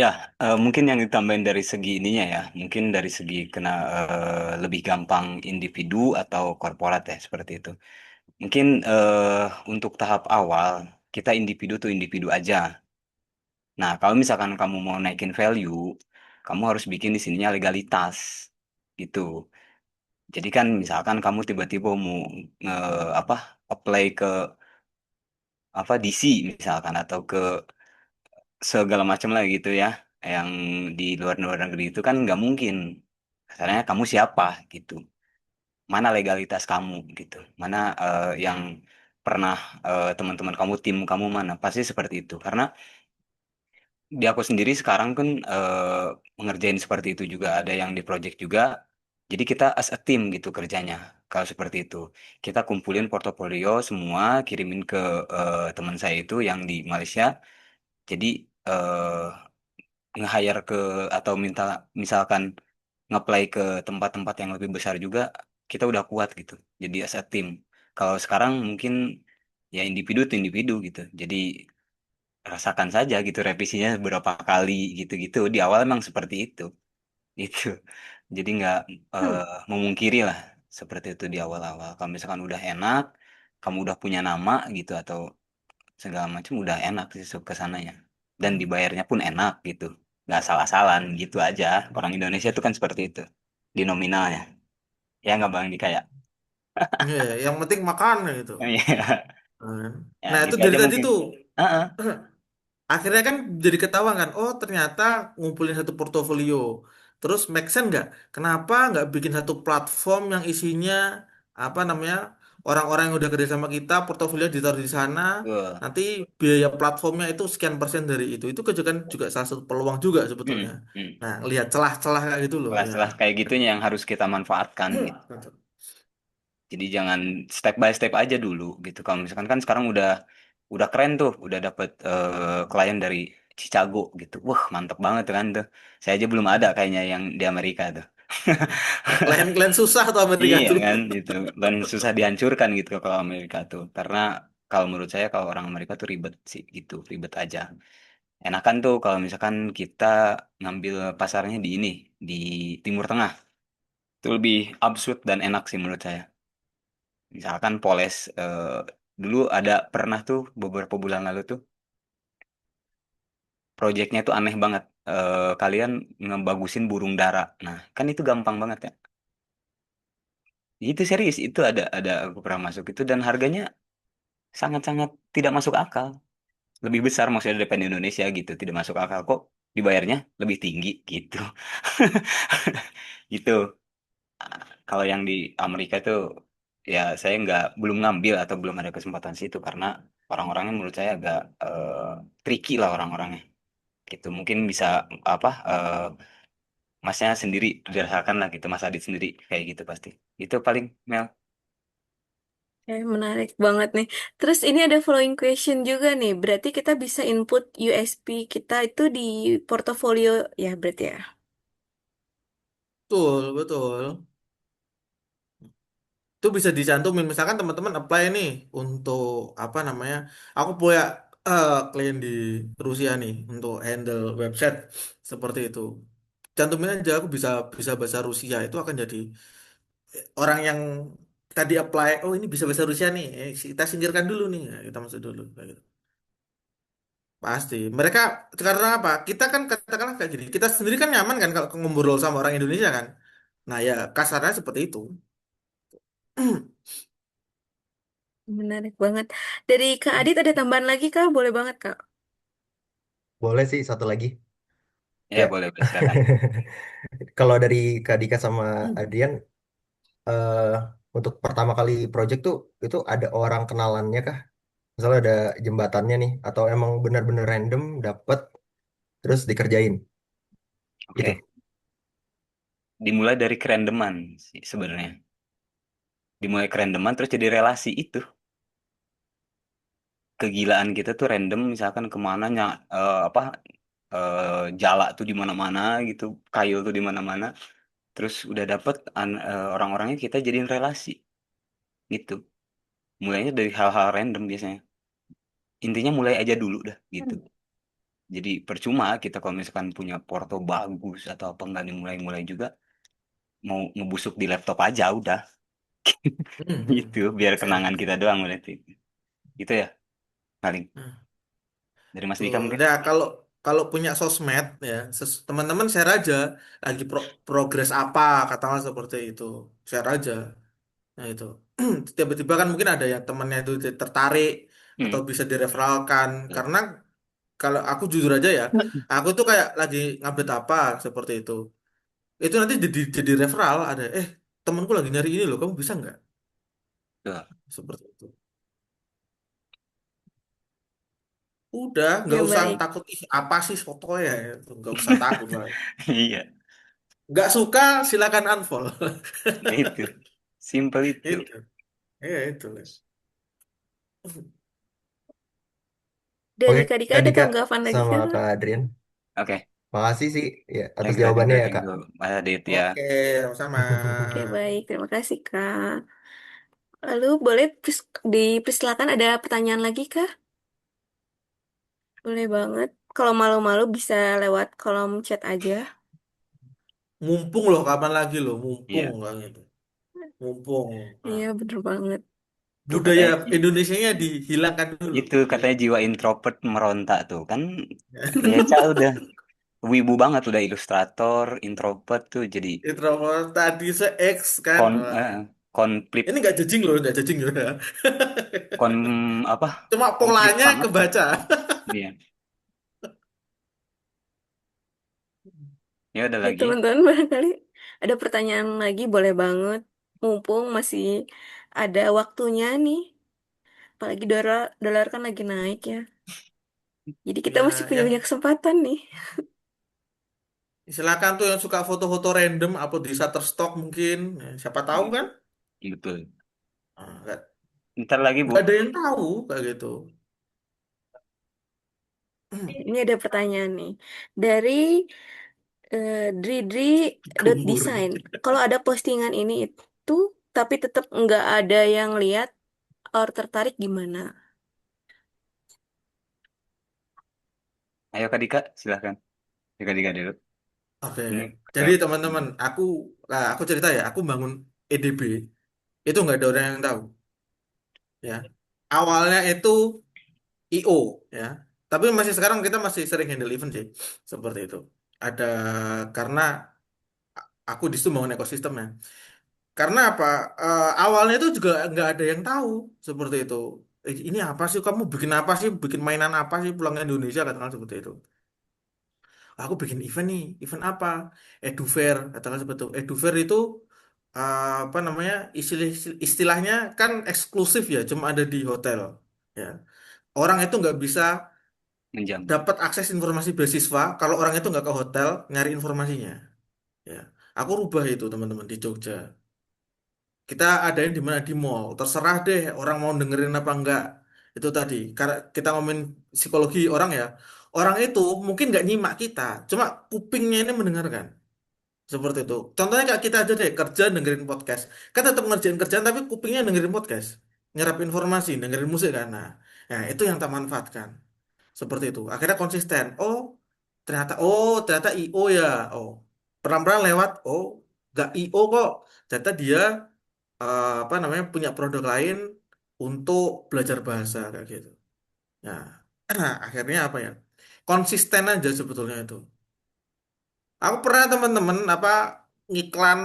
Ya, mungkin yang ditambahin dari segi ininya ya, mungkin dari segi kena lebih gampang individu atau korporat ya seperti itu. Mungkin untuk tahap awal kita individu tuh individu aja. Nah, kalau misalkan kamu mau naikin value, kamu harus bikin di sininya legalitas gitu. Jadi kan misalkan kamu tiba-tiba mau apa apply ke apa DC misalkan atau ke segala macam lah gitu ya, yang di luar negeri itu kan nggak mungkin. Karena kamu siapa gitu, mana legalitas kamu gitu, mana yang pernah teman-teman kamu tim kamu mana pasti seperti itu. Karena di aku sendiri sekarang kan mengerjain seperti itu juga ada yang di project juga. Jadi kita as a team gitu kerjanya. Kalau seperti itu, kita kumpulin portofolio semua, kirimin ke teman saya itu yang di Malaysia. Jadi nge-hire ke atau minta misalkan nge-apply ke tempat-tempat yang lebih besar juga, kita udah kuat gitu. Jadi as a team. Kalau sekarang mungkin ya individu tuh individu gitu. Jadi rasakan saja gitu revisinya berapa kali gitu-gitu. Di awal emang seperti itu. Gitu. Jadi nggak Hmm. eh, memungkiri lah seperti itu di awal-awal. Kalau misalkan udah enak, kamu udah punya nama gitu atau segala macam udah enak sih ke sananya. Dan dibayarnya pun enak gitu. Nggak salah-salan gitu aja. Orang Indonesia tuh kan seperti itu. Di nominalnya. Ya nggak Bang Dika ya? Iya, yang penting makan gitu. Iya. Nah, Ya nah, itu gitu dari aja tadi mungkin. tuh Heeh. akhirnya kan jadi ketahuan kan, oh ternyata ngumpulin satu portofolio. Terus make sense nggak? Kenapa nggak bikin satu platform yang isinya apa namanya orang-orang yang udah kerja sama kita, portofolio ditaruh di sana, Betul. nanti biaya platformnya itu sekian persen dari itu. Itu kan juga salah satu peluang juga sebetulnya. Hmm, hmm. Nah, lihat celah-celah kayak gitu loh ya. Kelas-kelas kayak gitunya yang harus kita manfaatkan gitu. Jadi jangan step by step aja dulu gitu. Kalau misalkan kan sekarang udah keren tuh, udah dapet klien dari Chicago gitu. Wah, mantep banget kan tuh. Saya aja belum ada kayaknya yang di Amerika tuh. Klien-klien susah tuh Amerika Iya tuh. kan gitu. Dan susah dihancurkan gitu kalau Amerika tuh. Karena kalau menurut saya kalau orang Amerika tuh ribet sih gitu, ribet aja. Enakan tuh kalau misalkan kita ngambil pasarnya di ini, di Timur Tengah. Itu lebih absurd dan enak sih menurut saya. Misalkan Poles dulu ada pernah tuh beberapa bulan lalu tuh proyeknya tuh aneh banget. Kalian ngebagusin burung dara. Nah, kan itu gampang banget ya. Itu serius itu ada aku pernah masuk itu dan harganya sangat-sangat tidak masuk akal. Lebih besar maksudnya daripada Indonesia gitu, tidak masuk akal kok dibayarnya lebih tinggi gitu. Gitu. Kalau yang di Amerika itu ya saya nggak belum ngambil atau belum ada kesempatan situ karena orang-orangnya menurut saya agak tricky lah orang-orangnya gitu mungkin bisa apa masnya sendiri dirasakan lah gitu mas Adit sendiri kayak gitu pasti itu paling Mel. Menarik banget nih. Terus ini ada following question juga nih. Berarti kita bisa input USP kita itu di portofolio ya berarti ya. Betul, betul. Itu bisa dicantumin misalkan teman-teman apply nih untuk apa namanya aku punya klien di Rusia nih untuk handle website seperti itu cantumin aja aku bisa bisa bahasa Rusia itu akan jadi orang yang tadi apply oh ini bisa bahasa Rusia nih kita singkirkan dulu nih. Nah, kita masuk dulu kayak gitu. Pasti mereka karena apa kita kan katakanlah kayak gini kita sendiri kan nyaman kan kalau ngobrol sama orang Indonesia kan Nah ya kasarnya seperti itu. Menarik banget. Dari Kak Adit ada tambahan lagi Kak? Boleh banget Kak. Boleh sih satu lagi. Ya Kayak boleh, boleh silakan. kalau dari Kak Dika sama Adrian, eh, untuk pertama kali project tuh itu ada orang kenalannya kah? Misalnya ada jembatannya nih, atau emang benar-benar random dapet terus dikerjain Oke, gitu. dimulai dari kerandoman sih sebenarnya. Dimulai kerandoman terus jadi relasi itu. Kegilaan kita tuh random, misalkan kemana apa jala tuh di mana-mana gitu, kayu tuh di mana-mana. Terus udah dapet orang-orangnya kita jadiin relasi gitu. Mulainya dari hal-hal random biasanya. Intinya mulai aja dulu dah gitu. Jadi percuma kita kalau misalkan punya porto bagus atau apa nggak dimulai-mulai juga, mau ngebusuk di laptop aja udah gitu, biar Siap. kenangan kita doang berarti. Gitu ya paling Nah, dari Mas Dika betul. mungkin. Ya kalau kalau punya sosmed ya teman-teman share aja lagi progres apa katakanlah seperti itu. Share aja. Nah itu tiba-tiba kan mungkin ada yang temannya itu tertarik atau Hmm. bisa direferalkan karena kalau aku jujur aja ya, aku tuh kayak lagi ngupdate apa seperti itu nanti jadi referral ada temanku lagi nyari ini loh kamu bisa nggak Tuh. seperti itu. Udah nggak Ya usah baik. takut ih apa sih fotonya itu nggak usah takut lah. Iya, Nggak suka silakan unfollow. itu simple itu. Itu itu Les. Dari Oke, Kak Dika Kak ada Dika tanggapan lagi sama Kak? Kak Adrian, Oke, makasih sih ya atas thank you, thank jawabannya you, ya thank Kak. you Mas Adit ya. Oke sama-sama. Oke baik. Terima kasih Kak. Lalu boleh dipersilakan ada pertanyaan lagi Kak? Boleh banget. Kalau malu-malu bisa lewat kolom chat aja. Mumpung loh kapan lagi loh mumpung Iya, kan gitu mumpung. Nah, Iya bener banget. tuh budaya katanya Indonesianya dihilangkan dulu itu gitu ya. katanya jiwa introvert meronta tuh kan. Eca udah wibu banget, udah ilustrator introvert tuh jadi Introvert tadi se-X kan. kon Wah. eh, konflik Ini nggak judging loh, nggak judging loh ya. kon apa Cuma konflik polanya banget lah. kebaca. Iya, ya udah Ya lagi. teman-teman barangkali ada pertanyaan lagi boleh banget. Mumpung masih ada waktunya nih. Apalagi dolar dolar kan lagi naik ya. Jadi kita masih Ya, punya banyak yang kesempatan nih. silakan tuh yang suka foto-foto random apa di Shutterstock mungkin. Ya, siapa tahu Iya, kan? betul. Nah, Ntar lagi Bu. nggak ada yang tahu kayak gitu. Ini ada pertanyaan nih. Dari Gembur. Design. Kalau ada postingan ini itu, tapi tetap nggak ada yang lihat or tertarik gimana? Ayo Kak Dika, silahkan. Kak Dika dulu. Oke, Ini jadi teman-teman, aku cerita ya, aku bangun EDB itu nggak ada orang yang tahu, ya. Awalnya itu IO, ya, tapi masih sekarang kita masih sering handle event sih, seperti itu. Ada karena aku di situ bangun ekosistemnya. Karena apa? Awalnya itu juga nggak ada yang tahu seperti itu. Ini apa sih? Kamu bikin apa sih? Bikin mainan apa sih? Pulang ke Indonesia katakan seperti itu. Aku bikin event nih, event apa? Edufair, katakan seperti itu. Edufair itu apa namanya? Istilahnya kan eksklusif ya, cuma ada di hotel. Ya, orang itu nggak bisa menjam. dapat akses informasi beasiswa kalau orang itu nggak ke hotel nyari informasinya. Ya, aku rubah itu teman-teman di Jogja. Kita adain di mana di mall. Terserah deh orang mau dengerin apa enggak. Itu tadi. Karena kita ngomongin psikologi orang ya. Orang itu mungkin nggak nyimak kita, cuma kupingnya ini mendengarkan. Seperti itu. Contohnya kayak kita aja deh, kerja dengerin podcast. Kan tetap ngerjain kerjaan, tapi kupingnya dengerin podcast. Nyerap informasi, dengerin musik kan. Nah, itu yang tak manfaatkan. Seperti itu. Akhirnya konsisten. Oh, ternyata IO ya. Oh, pelan-pelan lewat. Oh, nggak IO kok. Ternyata dia apa namanya punya produk lain untuk belajar bahasa kayak gitu. Nah, akhirnya apa ya? Konsisten aja sebetulnya itu. Aku pernah teman-teman apa ngiklan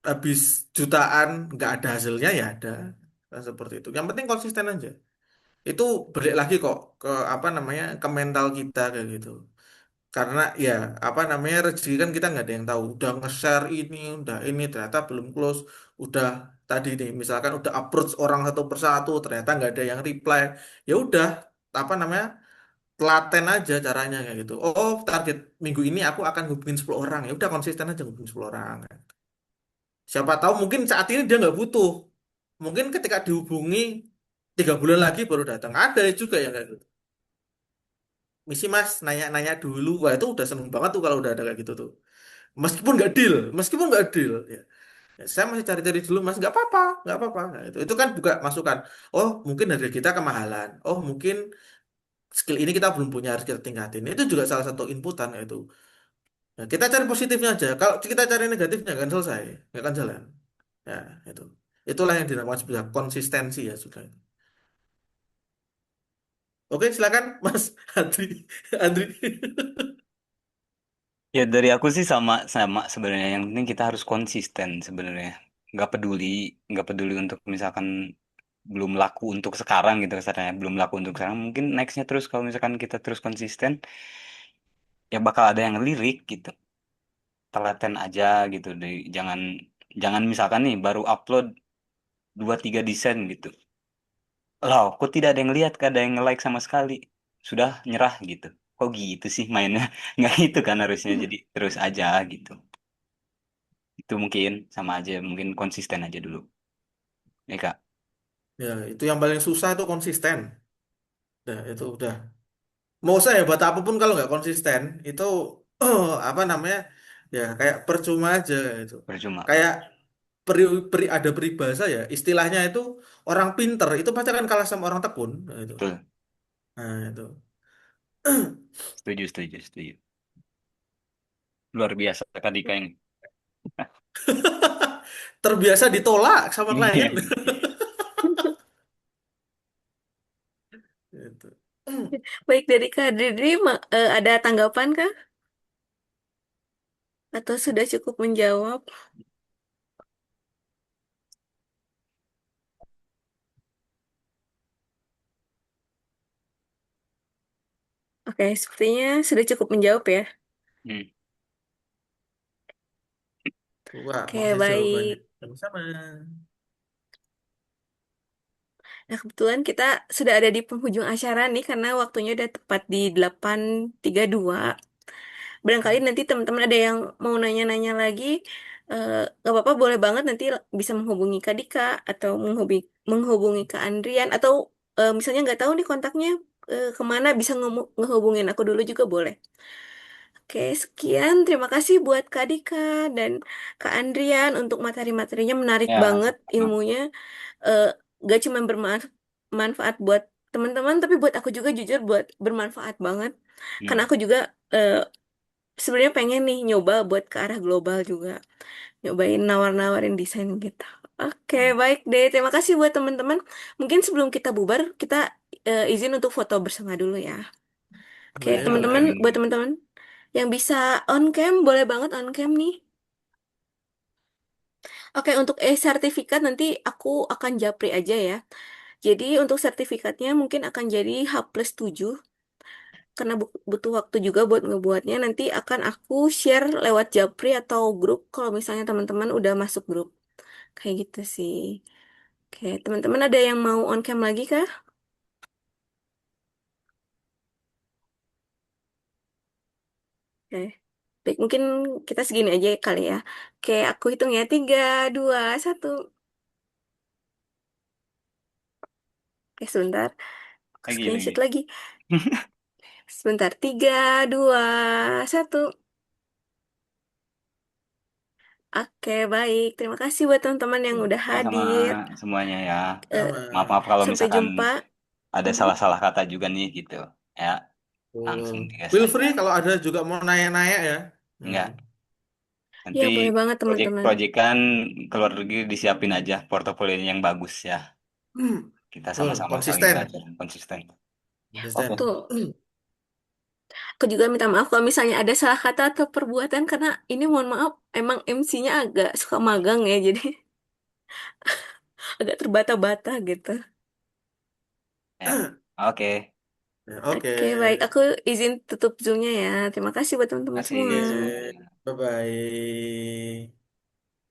habis jutaan nggak ada hasilnya ya ada. Nah, seperti itu. Yang penting konsisten aja. Itu balik lagi kok ke apa namanya ke mental kita kayak gitu. Karena ya apa namanya rezeki kan kita nggak ada yang tahu. Udah nge-share ini, udah ini ternyata belum close. Udah tadi nih misalkan udah approach orang satu persatu ternyata nggak ada yang reply. Ya udah apa namanya telaten aja caranya kayak gitu. Oh target minggu ini aku akan hubungin 10 orang. Ya udah konsisten aja hubungin 10 orang. Siapa tahu mungkin saat ini dia nggak butuh. Mungkin ketika dihubungi 3 bulan lagi baru datang. Ada juga yang kayak gitu. Misi mas nanya-nanya dulu. Wah itu udah seneng banget tuh kalau udah ada kayak gitu tuh. Meskipun nggak deal. Ya. Ya, saya masih cari-cari dulu mas. Nggak apa-apa, nggak apa-apa. Nah, itu kan juga masukan. Oh mungkin harga kita kemahalan. Oh mungkin skill ini kita belum punya harus kita tingkatin. Itu juga salah satu inputan itu. Nah, kita cari positifnya aja. Kalau kita cari negatifnya nggak akan selesai, nggak akan jalan. Ya itu. Itulah yang dinamakan sebuah konsistensi ya sudah. Oke, silakan Mas Andri. Andri. Ya dari aku sih sama sama sebenarnya. Yang penting kita harus konsisten sebenarnya. Nggak peduli, nggak peduli untuk misalkan belum laku untuk sekarang gitu kasarnya. Belum laku untuk sekarang. Mungkin nextnya terus kalau misalkan kita terus konsisten, ya bakal ada yang lirik gitu. Telaten aja gitu. Jangan jangan misalkan nih baru upload 2 3 desain gitu. Loh, kok tidak ada yang lihat, gak ada yang nge-like sama sekali. Sudah nyerah gitu. Kok gitu sih mainnya? Nggak gitu kan harusnya. Jadi terus aja gitu. Itu mungkin sama aja, mungkin konsisten aja dulu. Ya Kak. Ya, itu yang paling susah itu konsisten. Nah, itu udah. Mau saya buat apapun kalau nggak konsisten, itu apa namanya? Ya, kayak percuma aja itu. Percuma. Kayak ada peribahasa ya, istilahnya itu orang pinter itu pasti akan kalah sama orang tekun. Nah, itu. Betul. Nah, itu. Setuju, setuju, setuju. Luar biasa Kak Dika ini. Terbiasa ditolak sama Iya. klien. Gitu. Baik dari Kak Didi, ada tanggapan kah? Atau sudah cukup menjawab? Oke, sepertinya sudah cukup menjawab ya. Hmm. Wah, Oke, makasih jawabannya. baik. Sama-sama. Nah, kebetulan kita sudah ada di penghujung acara nih karena waktunya udah tepat di 8.32. Barangkali nanti teman-teman ada yang mau nanya-nanya lagi, nggak apa-apa, boleh banget nanti bisa menghubungi Kak Dika atau menghubungi Kak Andrian atau misalnya nggak tahu nih kontaknya kemana bisa ngehubungin aku dulu juga boleh. Oke, sekian. Terima kasih buat Kak Dika dan Kak Andrian untuk materi-materinya menarik Ya, banget sama-sama. ilmunya. Eh, gak cuma bermanfaat buat teman-teman, tapi buat aku juga jujur buat bermanfaat banget. Karena Hmm. aku juga sebenarnya pengen nih nyoba buat ke arah global juga. Nyobain nawar-nawarin desain gitu. Oke, Hmm. baik deh. Terima kasih buat teman-teman. Mungkin sebelum kita bubar, kita izin untuk foto bersama dulu ya. Oke, Boleh, Boleh, teman-teman, boleh. buat boleh. teman-teman yang bisa on cam, boleh banget on cam nih. Oke, untuk sertifikat nanti aku akan japri aja ya. Jadi untuk sertifikatnya mungkin akan jadi H+7 karena butuh waktu juga buat ngebuatnya. Nanti akan aku share lewat Japri atau grup kalau misalnya teman-teman udah masuk grup. Kayak gitu sih. Oke, teman-teman ada yang mau on cam lagi kah? Oke. Baik, mungkin kita segini aja kali ya. Oke, aku hitung ya. 3, 2, 1. Oke, sebentar. Aku Lagi, screenshot lagi. lagi. Sebentar. 3, 2, 1. Oke, baik. Terima kasih buat teman-teman yang udah Sama-sama hadir. semuanya ya. Eh, Sama. Maaf-maaf kalau sampai misalkan jumpa. ada Mhm. salah-salah kata juga nih gitu. Ya, Oh, langsung digas feel aja. free kalau ada juga mau nanya-nanya ya. Hmm. Enggak. Ya, Nanti boleh banget teman-teman. proyek kan keluar negeri disiapin aja portofolionya yang bagus ya. Kita Betul, sama-sama saling konsisten. belajar konsisten. Oke. Konsisten. Betul. Aku juga minta maaf kalau misalnya ada salah kata atau perbuatan karena ini mohon maaf emang MC-nya agak suka magang ya jadi agak terbata-bata gitu. Ya. Oke, Oke, Oke, baik. Aku izin tutup Zoom-nya ya. Terima kasih buat teman-teman kasih semua. semuanya. bye bye.